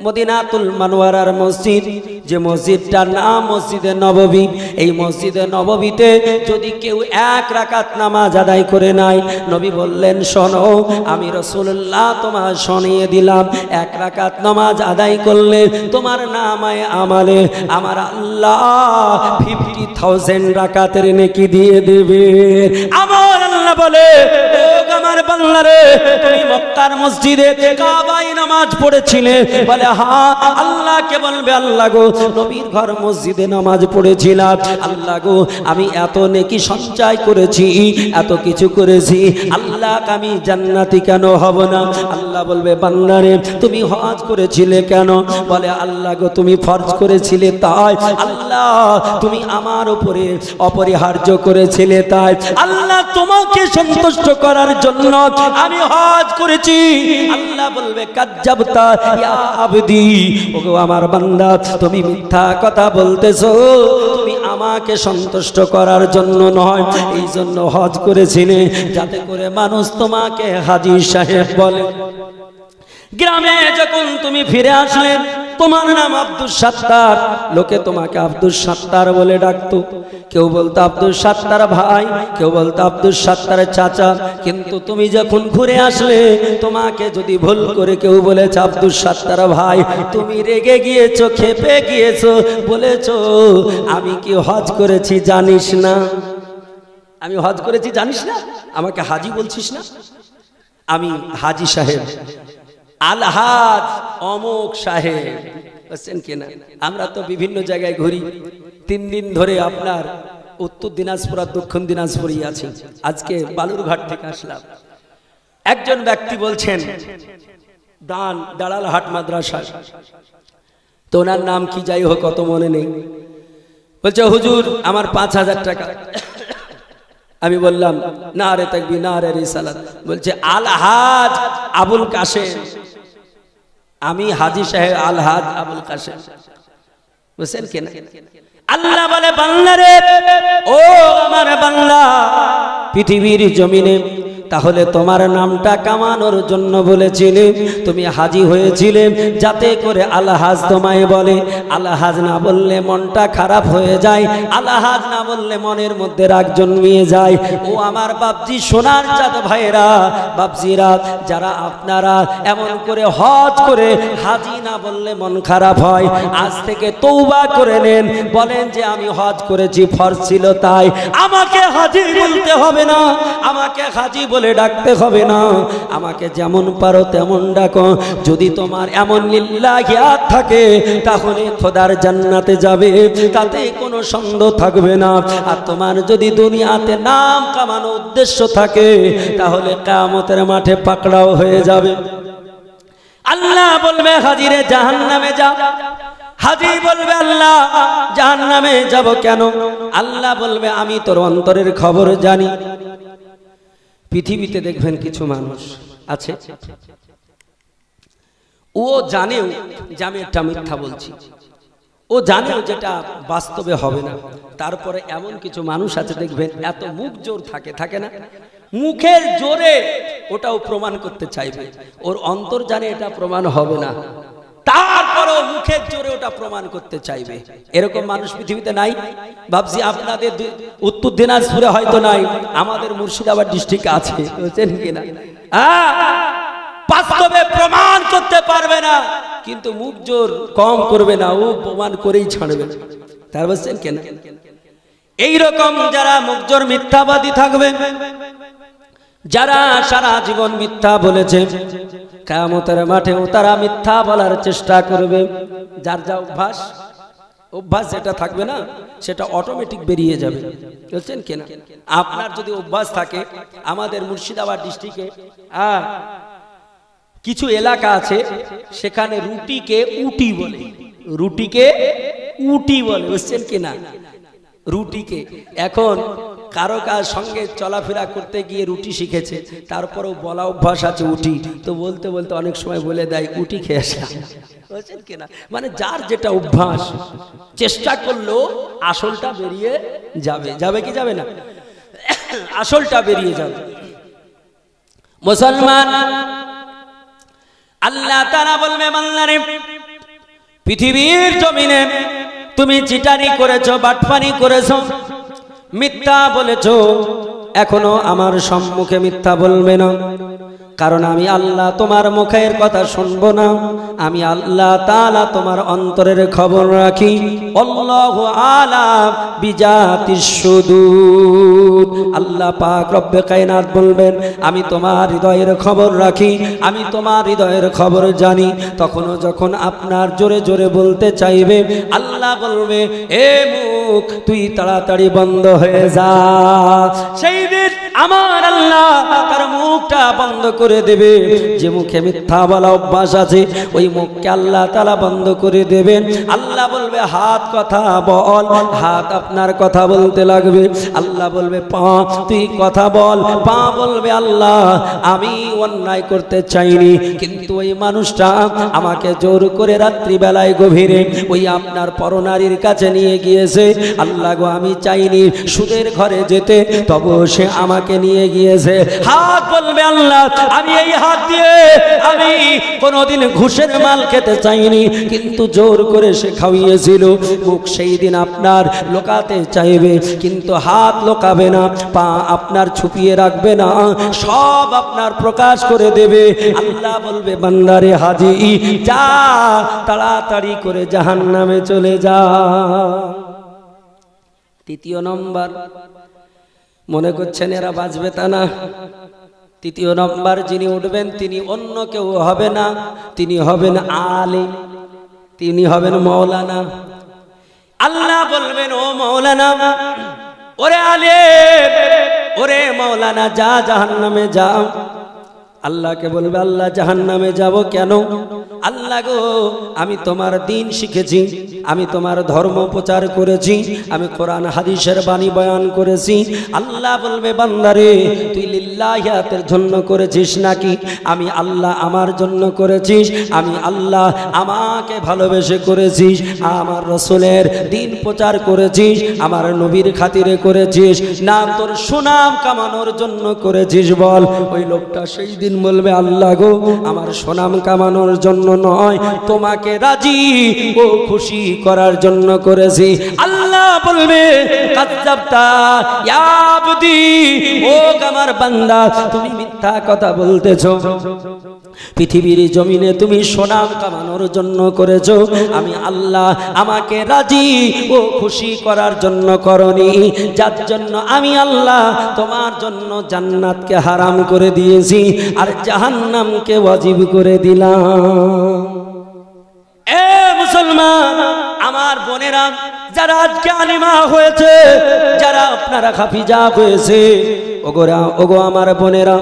মদিনাতুল মুনাওয়ারার মসজিদ, যে মসজিদটার নাম মসজিদে নববী, এই মসজিদে নববীতে যদি কেউ 1 রাকাত নামাজ আদায় করে নাই, নবী বললেন শোনো আমি রাসূলুল্লাহ তোমার শুনিয়ে দিলাম 1 রাকাত নামাজ আদায় করলে তোমার নামায়ে আমালে আমার আল্লাহ 50,000 রাকাতের নেকি দিয়ে দেবে। আমার আল্লাহ বলে ও আমার বান্দারে তুমি মক্কার মসজিদে কাবায় নামাজ পড়েছিলে? বলে হ্যাঁ। আল্লাহকে বলবে আল্লাহ গো নবীর ঘর মসজিদে নামাজ পড়েছিলাম, আল্লাহ গো আমি এত নেকি সঞ্চয় করেছি, এত কিছু করেছি, আল্লাহ আমি জান্নাতি কেন হব না? আল্লাহ বলবে বান্দারে তুমি হজ করেছিলে কেন? বলে আল্লাহ গো তুমি ফরজ করেছিলে তাই, আল্লাহ তুমি আমার উপরে অপরিহার্য করেছিলে তাই, আল্লাহ তোমাকে সন্তুষ্ট করার জন্য আমি হজ করেছি। আল্লাহ বলবে কাজ্জাবতা ইয়া আবদি, ওগো আমার বান্দা তুমি মিথ্যা কথা বলতেছো, তুমি আমাকে সন্তুষ্ট করার জন্য নয়, এই জন্য হজ করেছিলে যাতে করে মানুষ তোমাকে হাজী সাহেব বলে। গ্রামে যখন তুমি ফিরে আসলে তোমার নাম আব্দুল সাত্তার, লোকে তোমাকে আব্দুল সাত্তার বলে ডাকতো, কেউ বলতো আব্দুল সাত্তার ভাই, কেউ বলতো আব্দুল সাত্তারের চাচা। কিন্তু তুমি যখন ঘুরে আসলে তোমাকে যদি ভুল করে কেউ বলেছে আব্দুল সাত্তার ভাই, তুমি রেগে গিয়েছো, খেপে গিয়েছো, বলেছো আমি কি হজ করেছি জানিস না? আমি হজ করেছি জানিস না? আমাকে হাজি বলছিস না? আমি হাজি সাহেব আলহাজ অমুক সাহেব, বুঝছেন কিনা? আমরা তো বিভিন্ন জায়গায় ঘুরি, 3 দিন ধরে আপনার উত্তর দিনাজপুর আর দক্ষিণ দিনাজপুরই আছি। আজকে বালুরঘাট থেকে আসলাম। একজন ব্যক্তি বলছেন দালালহাট মাদ্রাসা, তো ওনার নাম কি যাই হোক কত মনে নেই, বলছে হুজুর আমার 5,000 টাকা। আমি বললাম না রে তাকবীর, না রে রিসালাত। বলছে আলহাজ আবুল কাশেম, আমি হাজী সাহেব আলহাজ আবুল কাশেম, বুঝছেন কিনা? আল্লাহ বলে বান্দা রে, ও আমার বান্দা, পৃথিবীর জমিনে তাহলে তোমার নামটা কামানোর জন্য বলেছিলে, তুমি হাজি হয়েছিলে যাতে করে আলহাজ তোমায় বলে। আলহাজ না বললে মনটা খারাপ হয়ে যায়, আলহাজ না বললে মনের মধ্যে রাগ জন্মিয়ে যায়। ও আমার বাপজি সোনার চাঁদ ভাইরা, বাপজিরা, যারা আপনারা এমন করে হজ করে হাজি না বললে মন খারাপ হয়, আজ থেকে তওবা করে নেন, বলেন যে আমি হজ করেছি, ফরজ ছিল তাই, আমাকে হাজি বলতে হবে না, আমাকে হাজি বলে ডাকতে হবে না, আমাকে যেমন পারো তেমন ডাকো। যদি তোমার এমন লিল্লাহিয়াত থাকে তাহলে খোদার জান্নাতে যাবে, তাতে কোনো সন্দেহ থাকবে না। আর তোমার যদি দুনিয়াতে নাম কামানো উদ্দেশ্য থাকে তাহলে কিয়ামতের মাঠে পাকড়াও হয়ে যাবে। আল্লাহ বলবে হাজিরে জাহান্নামে যা। হাজি বলবে আল্লাহ জাহান্নামে যাব কেন? আল্লাহ বলবে আমি তোর অন্তরের খবর জানি। পৃথিবীতে দেখবেন কিছু মানুষ আছে, ও জানেও যে আমি একটা মিথ্যা বলছি, ও জানেও যেটা বাস্তবে হবে না, তারপরে এমন কিছু মানুষ আছে দেখবেন এত মুখ জোর থাকে না, মুখের জোরে ওটাও প্রমাণ করতে চাইবে, ওর অন্তর জানে এটা প্রমাণ হবে না, তারপরেও মুখের জোরে ওটা প্রমাণ করতে চাইবে। এরকম মানুষ পৃথিবীতে নাই? ভাবছি আপনাদের উত্তর দিনাজপুরে হয়তো নাই, আমাদের মুর্শিদাবাদ ডিস্ট্রিক্টে আছে, বুঝছেন কিনা? বাস্তবে প্রমাণ করতে পারবে না, কিন্তু মুখ জোর কম করবে না, ও প্রমাণ করেই ছাড়বে, তার বুঝছেন কেন? এইরকম যারা মুখ জোর মিথ্যাবাদী থাকবে, যারা সারা জীবন মিথ্যা বলেছে, কিয়ামতের মাঠেও তারা মিথ্যা বলার চেষ্টা করবে। যার যা অভ্যাস যেটা থাকবে না সেটা অটোমেটিক বেরিয়ে যাবে, বুঝছেন কিনা? আপনার যদি অভ্যাস থাকে, আমাদের মুর্শিদাবাদ ডিস্ট্রিক্টে কিছু এলাকা আছে সেখানে রুটিকে উটি বলে, রুটিকে উটি বলে, বুঝছেন কিনা? রুটিকে এখন কারো কার সঙ্গে চলাফেরা করতে গিয়ে রুটি শিখেছে, তারপরেও বলা অভ্যাস আছে উটি, তো বলতে বলতে অনেক সময় বলে দেয় উটি খেয়ে আসা, বুঝছেন কিনা? মানে যার যেটা অভ্যাস, চেষ্টা করলেও আসলটা বেরিয়ে যাবে, যাবে কি যাবে না? আসলটা বেরিয়ে যাবে। মুসলমান, আল্লাহ তাআলা বলবে বান্দারে, পৃথিবীর জমিনে তুমি চিটারি করেছো, বাটপানি করেছো, মিথ্যা বলেছো, এখনো আমার সম্মুখে মিথ্যা বলবে না, কারণ আমি আল্লাহ তোমার মুখের কথা শুনবো না, আমি আল্লাহ তাআলা তোমার অন্তরের খবর রাখি। আল্লাহু আ'লাম বিজাতিস সুদূর, আল্লাহ পাক রব্বে কায়নাত বলবেন আমি তোমার হৃদয়ের খবর রাখি, আমি তোমার হৃদয়ের খবর জানি। তখনও যখন আপনার জোরে জোরে বলতে চাইবে, আল্লাহ বলবে এ মুখ তুই তাড়াতাড়ি বন্ধ হয়ে যা। সেই দিন আমার আল্লাহ তার মুখটা বন্ধ করে দেবে। যে মুখে মিথ্যা বলা অভ্যাস আছে ওই মুখকে আল্লাহ তাআলা বন্ধ করে দেবেন। আল্লাহ বলবে হাত কথা বল, হাত আপনার কথা বলতে লাগবে। আল্লাহ বলবে পা তুই কথা বল, পা বলবে আল্লাহ আমি অন্যায় করতে চাইনি, কিন্তু ওই মানুষটা আমাকে জোর করে রাত্রি বেলায় গভীরে ওই আপনার পরনারীর কাছে নিয়ে গিয়েছে। আল্লাহ গো আমি চাইনি সুদের ঘরে যেতে, তবু সে আমাকে নিয়ে গিয়েছে। হাত বলবে আল্লাহ আমি এই হাত দিয়ে আমি কোনোদিন ঘুষের মাল খেতে চাইনি, কিন্তু জোর করে সে খাওয়িয়েছিল। মুখ সেই দিন আপনার লোকাতে চাইবে, কিন্তু হাত লোকাবে না, পা আপনার ছুপিয়ে রাখবে না, সব আপনার প্রকাশ করে দেবে। আল্লাহ বলবে বান্দারে হাজি যা, তাড়াতাড়ি করে জাহান্নামে চলে যা। তৃতীয় নম্বর, মনে করছেন এরা বাঁচবে তা না? তৃতীয় নম্বর যিনি উঠবেন তিনি অন্য কেউ হবে না, তিনি হবেন আলিম, তিনি হবেন মাওলানা। আল্লাহ বলবেন ও মাওলানা, ওরে আলিম, ওরে মাওলানা যা জাহান্নামে যা। আল্লাহকে বলবে আল্লাহ জাহান্নামে যাব কেন? আল্লাহ গো আমি তোমার দ্বীন শিখেছি, আমি তোমার ধর্ম প্রচার করেছি, আমি কোরআন হাদিসের বাণী বয়ান করেছি। আল্লাহ বলবে বান্দারে তুই লিল্লাহিয়াতের জন্য করেছিস নাকি আমি আল্লাহ আমার জন্য করেছিস, আমি আল্লাহ আমাকে ভালোবেসে করেছিস, আমার রাসূলের দ্বীন প্রচার করেছিস, আমার নবীর খাতিরে করেছিস, না তোর সুনাম কামানোর জন্য করেছিস বল? ওই লোকটা সেই দিন বলবে আল্লাহ গো আমার সুনাম কামানোর জন্য নয়, তোমাকে রাজি ও খুশি করার জন্য করেছি। আল্লাহ বলবে কাজ্জাবতা ইয়া আবদি, ও আমার বান্দা তুমি মিথ্যা কথা বলতেছো, পৃথিবীর জমিনে তুমি সুনাম কামানোর জন্য করেছো, আমি আল্লাহ আমাকে রাজি ও খুশি করার জন্য করনি, যার জন্য আমি আল্লাহ তোমার জন্য জান্নাতকে হারাম করে দিয়েছি আর জাহান্নামকে ওয়াজিব করে দিলাম। এ মুসলমান আমার বোনেরা, যারা আজকে আলিমা হয়েছে, যারা আপনারা হাফিজা হয়েছে, ওগো আমার বোনেরা,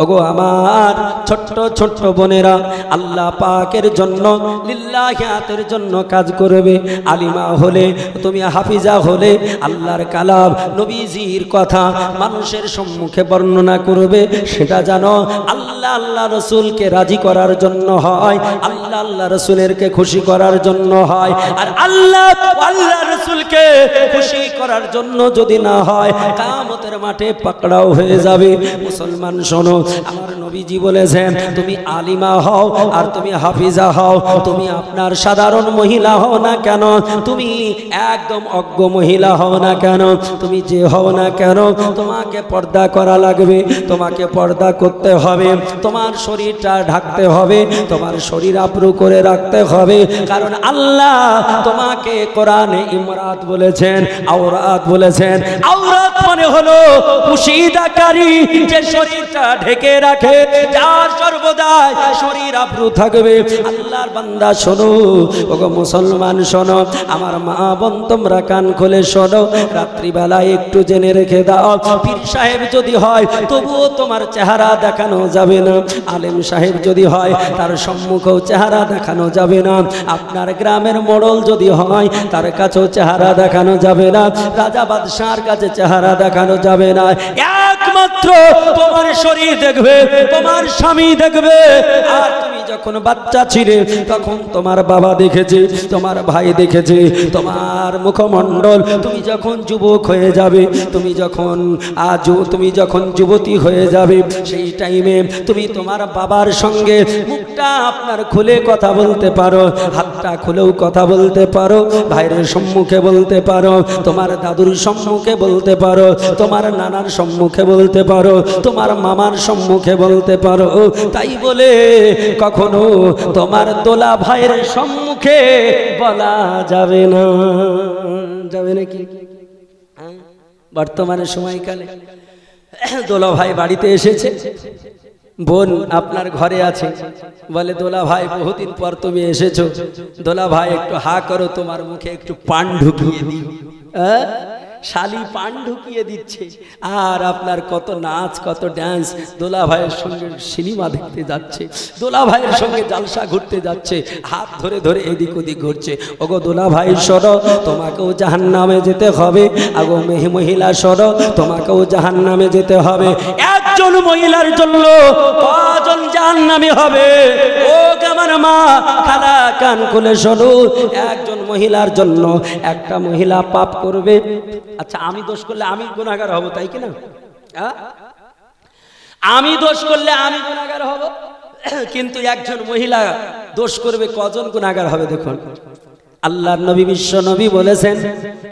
ওগো আমার ছোট্ট ছোট্ট বোনেরা, আল্লাহ পাকের জন্য লিল্লাহিয়াতের জন্য কাজ করবে। আলিমা হলে, তুমি হাফিজা হলে আল্লাহর কালাম নবীজির কথা মানুষের সম্মুখে বর্ণনা করবে, সেটা জানো আল্লাহ আল্লাহ রসুলকে রাজি করার জন্য হয়, আল্লাহ আল্লাহ রসুলেরকে খুশি করার জন্য হয়। আর আল্লাহ আল্লাহ রসুলকে খুশি করার জন্য যদি না হয়, কিয়ামতের মাঠে পাকড়াও হয়ে যাবে। মুসলমান শোনো, আমার নবীজি বলেছেন তুমি আলিমা হও আর তুমি হাফিজা হও, তুমি আপনার সাধারণ মহিলা হও না কেন, তুমি একদম অজ্ঞ মহিলা হও না কেন, তুমি যে হও না কেন, তোমাকে পর্দা করা লাগবে, তোমাকে পর্দা করতে হবে, তোমার শরীরটা ঢাকতে হবে, তোমার শরীর আবরু করে রাখতে হবে, কারণ আল্লাহ তোমাকে কোরআনে ইমরাত বলেছেন, আওরাত বলেছেন। আওরাত মানে হলো পুশিদাকারী, যে শরীরটা ঢেকে রাখে, যার সর্বদা শরীর আবরু থাকবে। আল্লাহর বান্দা শোনো, ওগো মুসলমান শোনো, আমার মা বোন তোমরা কান খুলে শোনো, রাত্রিবেলা একটু জেনে রেখে দাও, পীর সাহেব যদি হয় তবুও তোমার চেহারা দেখানো যাবে না, আলেম সাহেব যদি হয় তার সম্মুখেও চেহারা দেখানো যাবে না, আপনার গ্রামের মোড়ল যদি হয় তার কাছেও চেহারা দেখানো যাবে না, রাজা বাদশার কাছে চেহারা দেখানো যাবে না, একমাত্র তোমার শরীর দেখবে, তোমার স্বামী দেখবে। আর তুমি যখন বাচ্চা ছিলে তখন তোমার বাবা দেখেছে, তোমার ভাই দেখেছে, তোমার মুখমণ্ডল। তুমি যখন যুবক হয়ে যাবে, তুমি যখন যুবতী হয়ে যাবে, সেই টাইমে তুমি তোমার বাবার সঙ্গে মুখটা আপনার খুলে কথা বলতে পারো, হাতটা খুলেও কথা বলতে পারো, ভাইয়ের সম্মুখে বলতে পারো, তোমার দাদুর সম্মুখে বলতে পারো, তোমার নানার সম্মুখে বলতে পারো, তোমার মামার সম্মুখে বলতে পারো। তাই বলে কখনো তোমার দোলা ভাইয়ের সম্মুখে বলা যাবে না, যাবে নাকি? বর্তমানে সময়কালে দোলা ভাই বাড়িতে এসেছে, বোন আপনার ঘরে আছে, বলে দোলা ভাই বহুদিন পর তুমি এসেছো, দোলা ভাই একটু হা করো, তোমার মুখে একটু পান ঢুকিয়ে দিই। শালি পান ঢুকিয়ে দিচ্ছে, আর আপনার কত নাচ কত ড্যান্স, দোলা ভাইয়ের সঙ্গে সিনেমা দেখতে যাচ্ছে, দোলা ভাইয়ের সঙ্গে জালসা ঘুরতে যাচ্ছে, হাত ধরে ধরে এদিক ওদিক ঘুরছে। ওগো দোলা ভাই সরো, তোমাকেও জাহান্নামে যেতে হবে। আগো মহিলা সরো, তোমাকেও জাহান্নামে যেতে হবে। একজন মহিলার জন্য কজন জাহান্নামী হবে? ও আমার মা, খালা কান খুলে শোনো, একজন মহিলার জন্য একটা মহিলা পাপ করবে। আচ্ছা, আমি দোষ করলে আমি গুনাহগার হব, তাই কিনা? আমি দোষ করলে আমি গুনাহগার হব, কিন্তু একজন মহিলা দোষ করবে, কজন গুনাহগার হবে দেখুন। আল্লাহর নবী বিশ্ব নবী বলেছেন,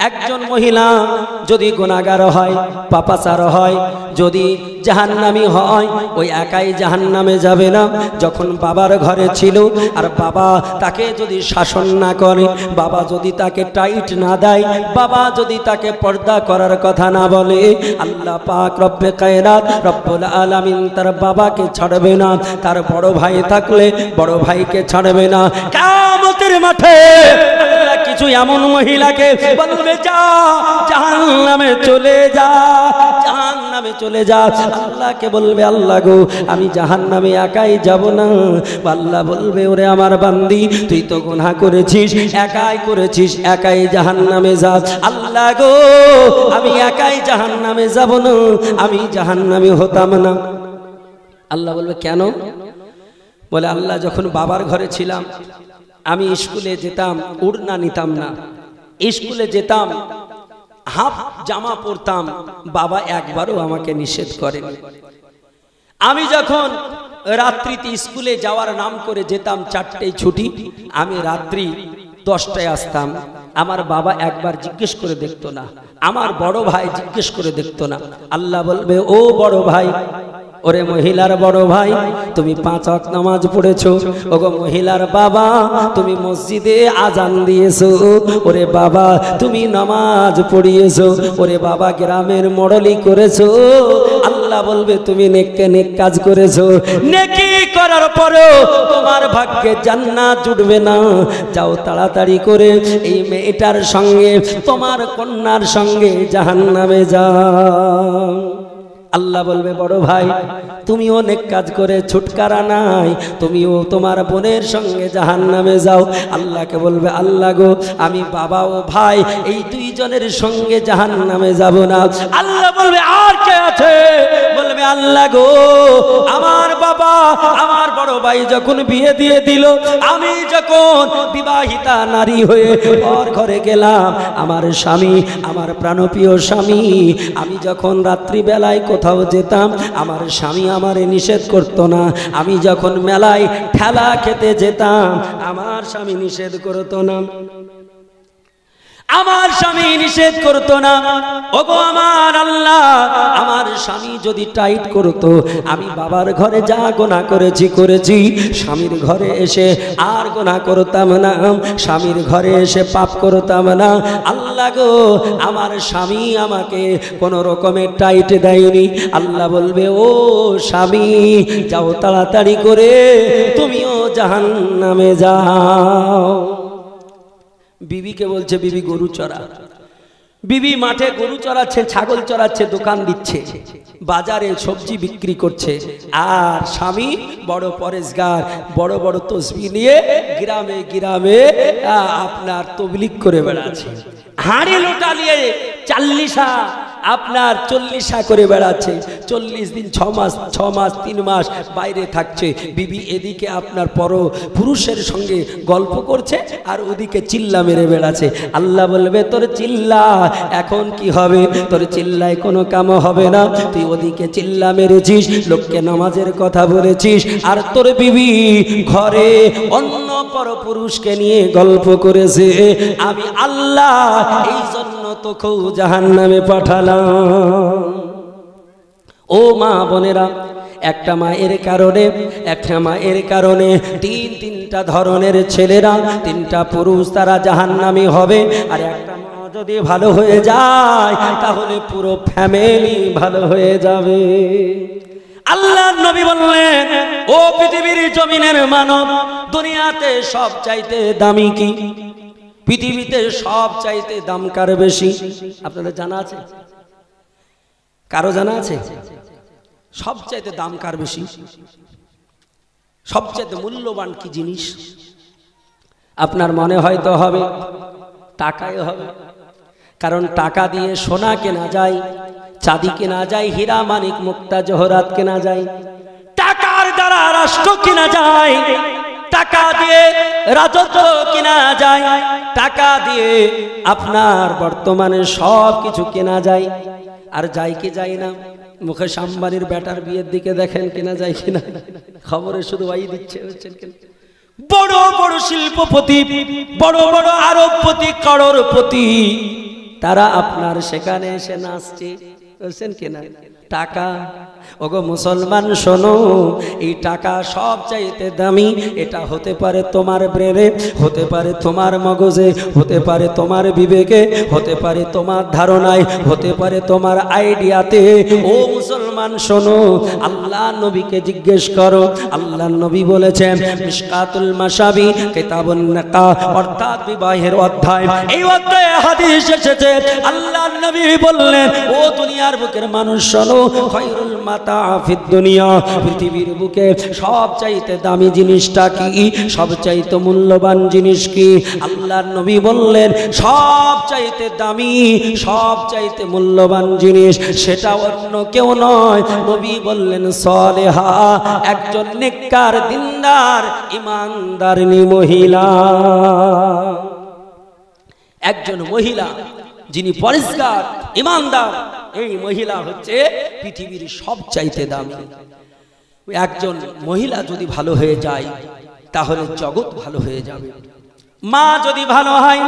একজন মহিলা যদি গুনাহগার হয়, পাপাচার হয়, যদি জাহান্নামী হয়, ওই একাই জাহান্নামে যাবে না। যখন বাবার ঘরে ছিল আর বাবা তাকে যদি শাসন না করে, বাবা যদি তাকে টাইট না দেয়, বাবা যদি তাকে পর্দা করার কথা না বলে, আল্লাহ পাক রব্বে কায়নাত রব্বুল আলামিন তার বাবাকে ছাড়বে না, তার বড় ভাই থাকলে বড় ভাইকে ছাড়বে না। কিয়ামতের মাঠে আল্লাহ কিছু এমন মহিলাকে বলবে, যা জাহান্নামে চলে যা, জাহান্নামে জাহান্নামে চলে যা। আল্লাহকে বলবে আল্লাহ গো আমি জাহান্নামে একাই যাব না। আল্লাহ বলবে ওরে আমার বান্দি তুই তো গুনাহ করেছিস, একাই করেছিস, একাই জাহান্নামে যা। আল্লাহ গো আমি একাই জাহান্নামে যাব না, আমি জাহান্নামে হতাম না। আল্লাহ বলবে কেন? বলে আল্লাহ যখন বাবার ঘরে ছিলাম আমি স্কুলে যেতাম, উড়না নিতাম না, স্কুলে যেতাম হাফ জামা পরতাম, বাবা একবারও আমাকে নিষেধ করেনি। আমি যখন রাত্রিতে স্কুলে যাওয়ার নাম করে যেতাম 4টায় ছুটি, আমি রাত্রি 10টায় আসতাম, আমার বাবা একবার জিজ্ঞেস করে দেখতো না, আমার বড় ভাই জিজ্ঞেস করে দেখতো না। আল্লাহ বলবে ও বড় ভাই, ওরে মহিলার বড় ভাই তুমি 5 ওয়াক্ত নামাজ পড়েছো, ওগো মহিলার বাবা তুমি মসজিদে আজান দিয়েছো, ওরে বাবা তুমি নামাজ পড়িয়েছো, ওরে বাবা গ্রামের মডলি করেছো। আল্লাহ বলবে তুমি নেককে নেক কাজ করেছো, নেকি করার পরেও তোমার ভাগ্যে জান্নাত জুটবে না। যাও তাড়াতাড়ি করে এই মেয়েটার সঙ্গে তোমার কন্যার সঙ্গে জাহান্নামে যাও। আল্লাহ বলবে বড় ভাই তুমিও নেক কাজ করে ছুটকারা নাই, তুমিও তোমার বোনের সঙ্গে জাহান্নামে যাও। আল্লাহকে বলবে আল্লাহ গো আমি বাবা ও ভাই এই দুইজনের সঙ্গে জাহান্নামে যাব না। আল্লাহ বলবে আর কে আছে? বলবে আল্লাহ গো আমার বাবা আমার বড় ভাই যখন বিয়ে দিয়ে দিল, আমি যখন বিবাহিতা নারী হয়ে পর ঘরে গেলাম, আমার স্বামী আমার প্রাণপ্রিয় স্বামী, আমি যখন রাত্রিবেলায় কোথাও যেতাম আমার স্বামী আমারে নিষেধ করতো না, আমি যখন মেলায় ঠেলা খেতে যেতাম আমার স্বামী নিষেধ করতো না, আমার স্বামী নিষেধ করতো না। ওগো আমার আল্লাহ আমার স্বামী যদি টাইট করতো আমি বাবার ঘরে যা গুনাহ করেছি স্বামীর ঘরে এসে আর গুনাহ করতাম না, স্বামীর ঘরে এসে পাপ করতাম না। আল্লাহ গো আমার স্বামী আমাকে কোনো রকমের টাইট দেয়নি। আল্লাহ বলবে ও স্বামী যাও তাড়াতাড়ি করে তুমিও জাহান্নামে যাও। বিবিকে বলছে বিবি গরু চড়া, বিবি মাঠে গরু চড়াচ্ছে, ছাগল চড়াচ্ছে, দোকান দিচ্ছে, বাজারে সবজি বিক্রি করছে, আর স্বামী বড় পরেশগার বড় বড় তসবিহ নিয়ে গ্রামে গ্রামে আপনার তবলিগ করে বেড়াচ্ছে, হাঁড়ি লোটা নিয়ে 40 আপনার 40 করে বেড়াচ্ছে, 40 দিন 6 মাস 3 মাস বাইরে থাকছে। বিবি এদিকে আপনার পর পুরুষের সঙ্গে গল্প করছে আর ওদিকে চিল্লা মেরে বেড়াচ্ছে। আল্লাহ বলবে তোর চিল্লা এখন কি হবে? তোর চিল্লায় কোনো কাম হবে না, তুই ওদিকে চিল্লা মেরেছিস, লোককে নামাজের কথা বলেছিস, আর তোর বিবি ঘরে অন্য পর পুরুষকে নিয়ে গল্প করেছে। আমি আল্লাহ এই জন্য তোকেও জাহান্নামে পাঠালাম। ও মা বোনেরা, একটা মায়ের কারণে 3টা ধরনের ছেলেরা, 3টা পুরুষ তারা জাহান্নামী হবে। আর একটা মা যদি ভালো হয়ে যায় তাহলে পুরো ফ্যামিলি ভালো হয়ে যাবে। আল্লাহ নবী বললেন ও পৃথিবীর জমিনের মানব, দুনিয়াতে সব চাইতে দামি কি? পৃথিবীতে সব চাইতে দাম কার বেশি? আপনাদের জানা আছে? কারো জানা আছে? সবচাইতে দাম কার বেশি? সবচাইতে মূল্যবান কি জিনিস? আপনার মনে হয়তো হবে টাকাই হবে, কারণ টাকা দিয়ে সোনা কেনা যায়, চাঁদি কেনা যায়, হীরা মানিক মুক্তা জহরাত কেনা যায়, টাকার দ্বারা রাষ্ট্র কেনা যায়, টাকা দিয়ে রাজত্ব কেনা যায়, টাকা দিয়ে আপনার বর্তমানে সব কিছু কেনা যায়। আর যায় কি যায় না? মুখে আম্বানির বেটার বিয়ের দিকে দেখেন কেনা যায় কিনা, খবরে শুধু ওই দিচ্ছে। বড় বড় শিল্পপতি, বড় বড় আরবপতি, করোড়পতি, তারা আপনার সেখানে এসে নাচছে, বলছেন কিনা? টাকা। ওগো মুসলমান শোনো, এই টাকা সব চাইতে দামি। এটা হতে পারে তোমার ব্রেনে, হতে পারে তোমার মগজে, হতে পারে তোমার বিবেকে, হতে পারে তোমার ধারণায়, হতে পারে তোমার আইডিয়াতে। ও মুসলমান মুসলমান শোনো, আল্লাহ নবীকে জিজ্ঞেস করো। আল্লাহ নবী বলেছেন মিশকাতুল মাশাবি কিতাবুন নিকাহ, অর্থাৎ বিবাহের অধ্যায়। এই অধ্যায়ে হাদিস এসেছে, আল্লাহ নবী বললেন ও দুনিয়ার বুকের মানুষ শোনো, খায়রুল মাতা ফিদ দুনিয়া, পৃথিবীর বুকে সবচাইতে দামি জিনিসটা কি, সবচাইতে মূল্যবান জিনিস কি? আল্লাহ নবী বললেন সবচাইতে দামি, সবচাইতে মূল্যবান জিনিস সেটা অন্য কেউ নয়। নবী বললেন সালেহা, একজন নেককার দিনদার ঈমানদারিনী মহিলা। একজন মহিলা যিনি পরিষ্কার ঈমানদার, এই মহিলা হচ্ছে পৃথিবীর সবচাইতে দামি। একজন মহিলা যদি ভালো হয়ে যায় তাহলে জগৎ ভালো হয়ে যাবে। মা যদি ভালো হয়,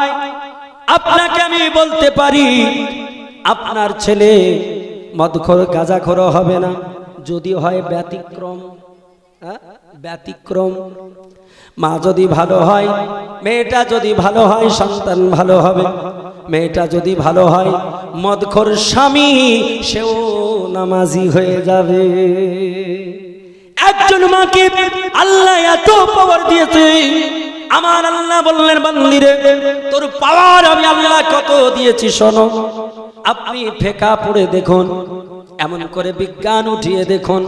আপনাকে আমি বলতে পারি আপনার ছেলে মদখোর গাঁজাখোর হবে না, যদি হয় ব্যতিক্রম। ব্যতিক্রম। মা যদি ভালো হয়, মেয়েটা যদি ভালো হয় সন্তান ভালো হবে। মেয়েটা যদি ভালো হয়, মদখোর স্বামী সেও নামাজি হয়ে যাবে। একজন মাকে আল্লাহ এত পাওয়ার দিয়েছে, আমার আল্লাহ বললেন বান্দিরে তোর পাওয়ার আমি আল্লাহ কত দিয়েছি শোনো। আপনি ফেকা পড়ে দেখুন, এমন করে বিজ্ঞান উঠিয়ে দেখুন,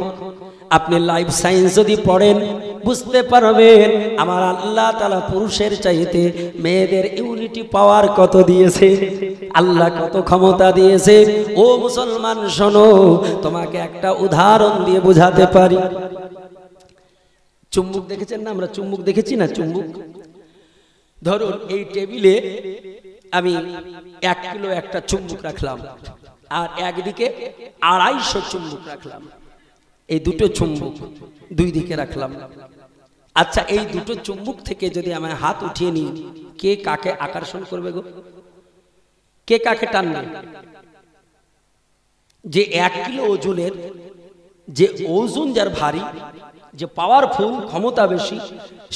আপনি লাইফ সায়েন্স যদি পড়েন বুঝতে পারবেন আমার আল্লাহ তাআলা পুরুষের চাইতে মেয়েদের ইউনিটি পাওয়ার কত দিয়েছে, আল্লাহ কত ক্ষমতা দিয়েছে। ও মুসলমান শোনো, তোমাকে একটা উদাহরণ দিয়ে বোঝাতে পারি। চুম্বক দেখেছেন না? আমরা চুম্বক দেখেছি না? চুম্বক ধরুন এই টেবিলে আমি 1 কিলো একটা চুম্বক রাখলাম, আর একদিকে 250 চুম্বক রাখলাম। এই দুটো চুম্বক দুই দিকে রাখলাম। আচ্ছা, এই দুটো চুম্বক থেকে যদি আমি হাত উঠিয়ে নিই, কে কাকে আকর্ষণ করবে গো? কে কাকে টানবে? যে 1 কিলো ওজনের, যে ওজন যার ভারী, যে পাওয়ারফুল, ক্ষমতা বেশি,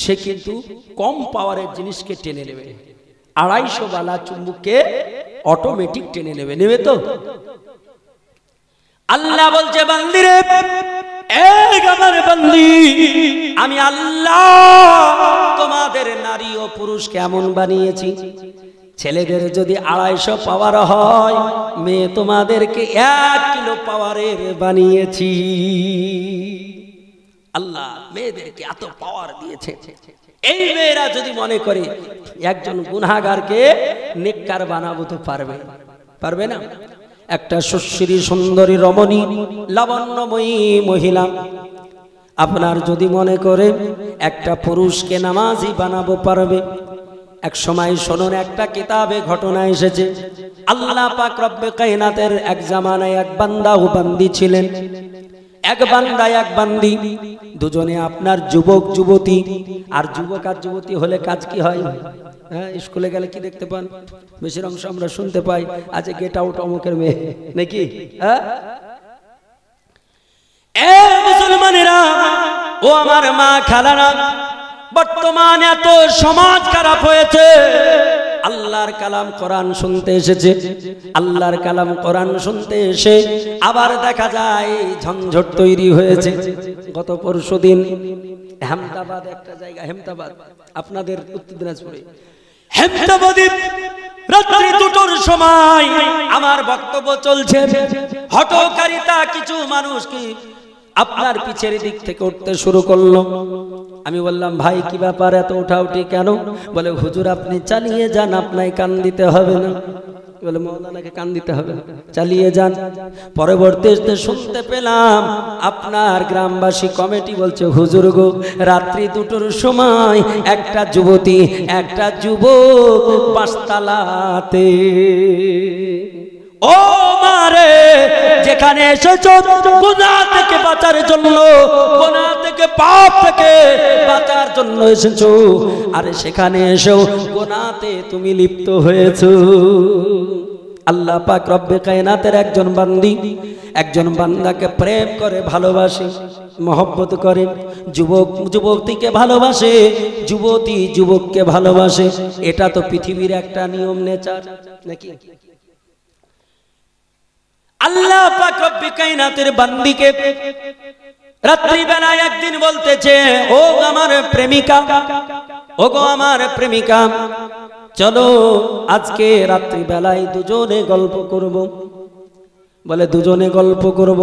সে কিন্তু কম পাওয়ারের জিনিসকে টেনে নেবে। 250 वाला চুম্বককে অটোমেটিক টেনে নেবে। নেবে তো? আল্লাহ বলছে বান্দিরে, এই আমার বান্দি, আমি আল্লাহ তোমাদের নারী ও পুরুষ কেমন বানিয়েছি। ছেলেদের যদি 250 পাওয়ার হয়, মেয়ে তোমাদেরকে 1 কিলো পাওয়ারের বানিয়েছি। আল্লাহ মেয়েদেরকে এত পাওয়ার দিয়েছে। এই মেয়েরা যদি মনে করে একজন গুনাহগারকে নেককার বানাবো, তো পারবে? পারবে না। একটা সুশ্রী সুন্দরী রমণী লাবণ্যময়ী মহিলা আপনার যদি মনে করে একটা পুরুষকে নামাজি বানাবো, পারবে? এক সময় শুনুন, একটা কিতাবে ঘটনা এসেছে। আল্লাহ পাক রব্বে কায়নাতের এক জামানায় এক বান্দা ও বান্দি ছিলেন। এক বান্দা এক বান্দি, দুজনে আপনার যুবক যুবতী। আর যুবক আর যুবতী হলে কাজ কি হয়? হ্যাঁ, স্কুলে গেলে কি দেখতে পান? বেশির অংশ আমরা শুনতে পাই আজ গেট আউট অমুকের মেয়ে, নাকি? হ্যাঁ, এ মুসলমানেরা, ও আমার মা খালারা, বর্তমানে এত সমাজ খারাপ হয়েছে। আল্লাহর কালাম কোরআন শুনতে এসেছে, আল্লাহর কালাম কোরআন শুনতে এসে আবার দেখা যায় ঝঞ্ঝট তৈরি হয়েছে। গত পরশুদিন হেমদাবাদ একটা জায়গা, হেমদাবাদ আপনাদের উত্তর দিনাজপুরে, হেমদাবাদে রাত্রি 2টোর সময় আমার বক্তব্য চলছে। হঠকারিতা কিছু মানুষ কি আপনার পিছের দিক থেকে উঠতে শুরু করলো। আমি বললাম ভাই কি ব্যাপার, এত উঠাউঠি কেন? বলে হুজুর আপনি চালিয়ে যান, আপনাকে কান দিতে হবে না। বলে মৌলানাকে কান দিতে হবে না, চালিয়ে যান। পরবর্তীতে শুনতে পেলাম আপনার গ্রামবাসী কমিটি বলছে হুজুর গো, রাত্রি 2টোর সময় একটা যুবতী একটা যুবক 5 তলাতে। ও মারে, যেখানে এসেছো গুনাহ থেকে বাঁচার জন্য, গুনাহ থেকে পাপ থেকে বাঁচার জন্য এসেছো, আরে সেখানে এসেও গুনাহতে তুমি লিপ্ত হয়েছো। আল্লাহ পাক রব্বে কায়নাতের একজন বান্দি একজন বান্দাকে প্রেম করে, ভালোবাসে, মহব্বত করে। যুবক যুবতীকে ভালোবাসে, যুবতী যুবককে ভালোবাসে। এটা তো পৃথিবীর একটা নিয়ম, নেচার, নাকি? আল্লাহ পাক রব্বুল কায়নাতের বান্দিকে রাত্রি বেলায় একদিন বলতেছে, ও আমার প্রেমিকা, ও গো আমার প্রেমিকা, চলো আজকে রাত্রি বেলায় দুজনে গল্প করব। বলে দুজনে গল্প করব।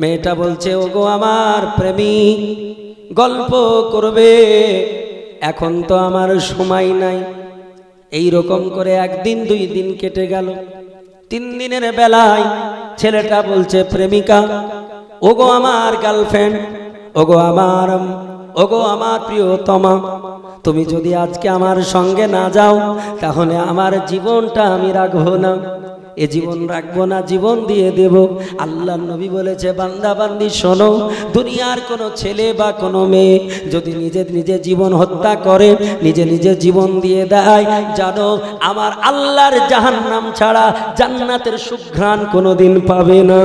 মেয়েটা বলছে, ও গো আমার প্রেমিক, গল্প করবে, এখন তো আমার সময় নাই। এই রকম করে একদিন 2 দিন কেটে গেল। 3 দিনের বেলায় ছেলেটা বলছে, প্রেমিকা, ওগো আমার গার্লফ্রেন্ড, ওগো আমার প্রিয়তমা, তুমি যদি আজকে আমার সঙ্গে না যাও তাহলে আমার জীবনটা আমি রাখবো না। এ জীবন রাখবো না, জীবন দিয়ে দেব। আল্লাহর নবী বলেছে, বান্দা বান্দি শোনো, দুনিয়ার কোনো ছেলে বা কোনো মেয়ে যদি নিজে জীবন হত্যা করে, নিজে জীবন দিয়ে দেয়, জানো আমার আল্লাহর জাহান্নাম ছাড়া জান্নাতের সুঘ্রাণ কোনোদিন পাবে না।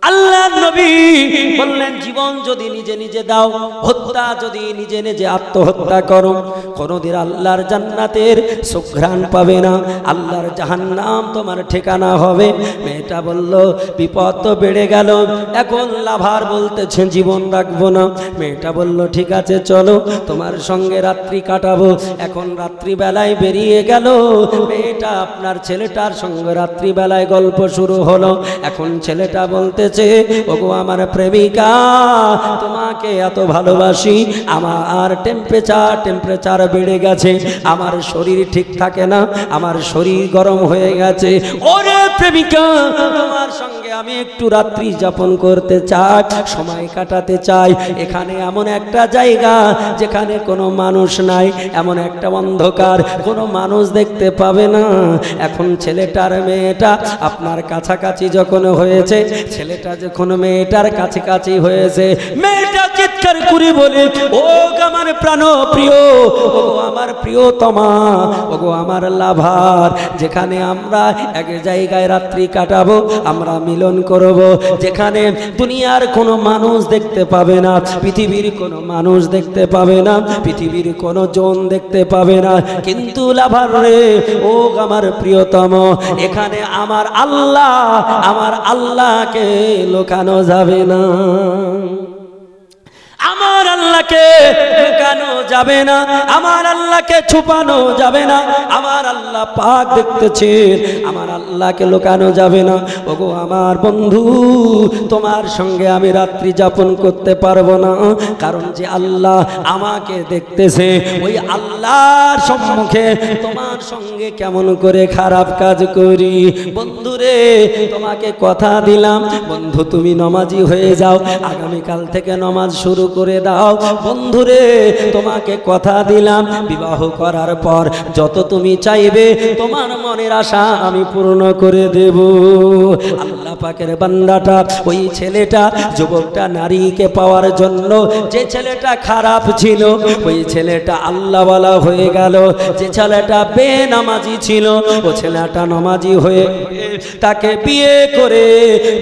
আল্লাহর নবী বললেন, জীবন যদি নিজে দাও, হত্যা যদি নিজে আত্মহত্যা করো, কোনদিন আল্লাহর জান্নাতের সুঘ্রাণ পাবে না, আল্লাহর জাহান্নাম তোমার ঠিকানা হবে। মেয়েটা বলল, বিপদ তো বেড়ে গেল, এখন লাভার বলতেছে জীবন রাখবো না। মেয়েটা বলল, ঠিক আছে চলো তোমার সঙ্গে রাত্রি কাটাবো। এখন রাত্রি বেলায় বেরিয়ে গেল মেয়েটা, আপনার ছেলেটার সঙ্গে রাত্রি বেলায় গল্প শুরু হলো। এখন ছেলেটা বলতে, ওগো আমার প্রেমিকা, তোমাকে এত ভালোবাসি, আমার টেম্পারেচার বেড়ে গেছে, আমার শরীর ঠিক থাকে না, আমার শরীর গরম হয়ে গেছে। ওরে প্রেমিকা, তোমার সঙ্গে আমি একটু রাত্রি যাপন করতে চাই, সময় কাটাতে চাই। এখানে এমন একটা জায়গা যেখানে কোনো মানুষ নাই, এমন একটা অন্ধকার, কোনো মানুষ দেখতে পাবে না। এখন ছেলেটার মেয়েটা আপনার কাছাকাছি যখন হয়েছে, ছেলেটা যখন মেয়েটার কাছাকাছি হয়েছে, মেয়েটা চিৎকার করে বলে, ও আমার প্রাণ প্রিয়, ও আমার প্রিয়তমা, ও আমার লাভার, যেখানে আমরা এক জায়গায় রাত্রি কাটাবো, আমরা মিলন করব, যেখানে দুনিয়ার কোনো মানুষ দেখতে পাবে না, পৃথিবীর কোনো মানুষ দেখতে পাবে না, পৃথিবীর কোনো জন দেখতে পাবে না, কিন্তু লাভার রে, ও আমার প্রিয়তম, এখানে আমার আল্লাহকে লোকানো যাবে না, আমার আল্লাহকে লুকানো যাবে না, আমার আল্লাহকে ছুপানো যাবে না, আমার আল্লাহ পাক দেখতেছেন, আমার আল্লাহকে লুকানো যাবে না। ওগো আমার বন্ধু, তোমার সঙ্গে আমি রাত্রি যাপন করতে পারবো না, কারণ যে আল্লাহ আমাকে দেখতেছে, ওই আল্লাহর সম্মুখে তোমার সঙ্গে কেমন করে খারাপ কাজ করি। বন্ধুরে, তোমাকে কথা দিলাম, বন্ধু তুমি নমাজি হয়ে যাও, আগামীকাল থেকে নমাজ শুরু করে দাও। বন্ধুরে, তোমাকে কথা দিলাম, বিবাহ করার পর যত তুমি চাইবে তোমার মনের আশা আমি পূর্ণ করে দেব। আল্লাহ পাকের বান্দাটা, ওই ছেলেটা, যুবকটা নারীকে পাওয়ার জন্য, যে ছেলেটা খারাপ ছিল ওই ছেলেটা আল্লাহওয়ালা হয়ে গেল, যে ছেলেটা বেনামাজি ছিল ও ছেলেটা নামাজি হয়ে তাকে বিয়ে করে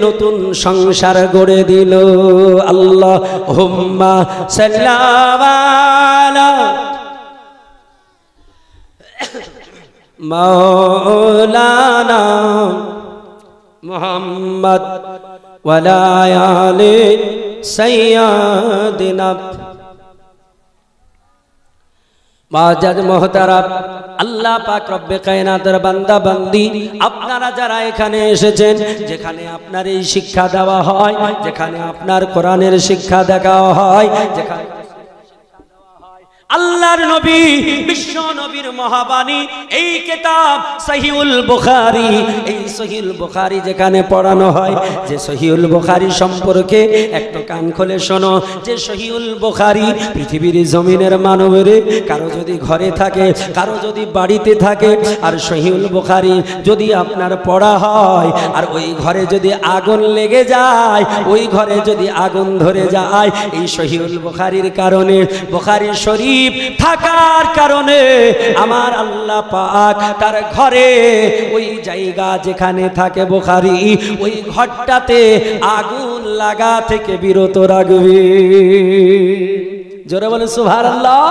নতুন সংসার গড়ে দিল। আল্লাহুম্মা সাল্লাল্লাহু মাওলানা মুহাম্মদ ওয়া আলা আলি সাইয়্যিদিনা। মুআজ্জাজ মুহতারাম, আল্লাহ পাক রব্বে কায়নাতের বান্দা বান্দি, আপনারা যারা এখানে এসেছেন, যেখানে আপনার এই শিক্ষা দেওয়া হয়, যেখানে আপনার কোরআনের শিক্ষা দেওয়া হয়, যেখানে আল্লাহর নবী বিশ্ব নবীর মহাবাণী এই কিতাব সহিহুল বুখারী, এই সহিহুল বুখারী যেখানে পড়ানো হয়, যে সহিহুল বুখারী সম্পর্কে একটু কান খুলে শোনো, যে সহিহুল বুখারী পৃথিবীর জমিনের মানবের কারো যদি ঘরে থাকে, কারো যদি বাড়িতে থাকে, আর সহিহুল বুখারী যদি আপনার পড়া হয়, আর ওই ঘরে যদি আগুন লেগে যায়, ওই ঘরে যদি আগুন ধরে যায়, এই সহিহুল বুখারীর কারণে, বুখারী শরীফ থাকার কারণে আমার আল্লাহ পাক তার ঘরে, ওই জায়গা যেখানে থাকে বুখারী, ওই ঘরটাতে আগুন লাগা থেকে বিরত রাখবে। জোরে বলে সুবহানাল্লাহ।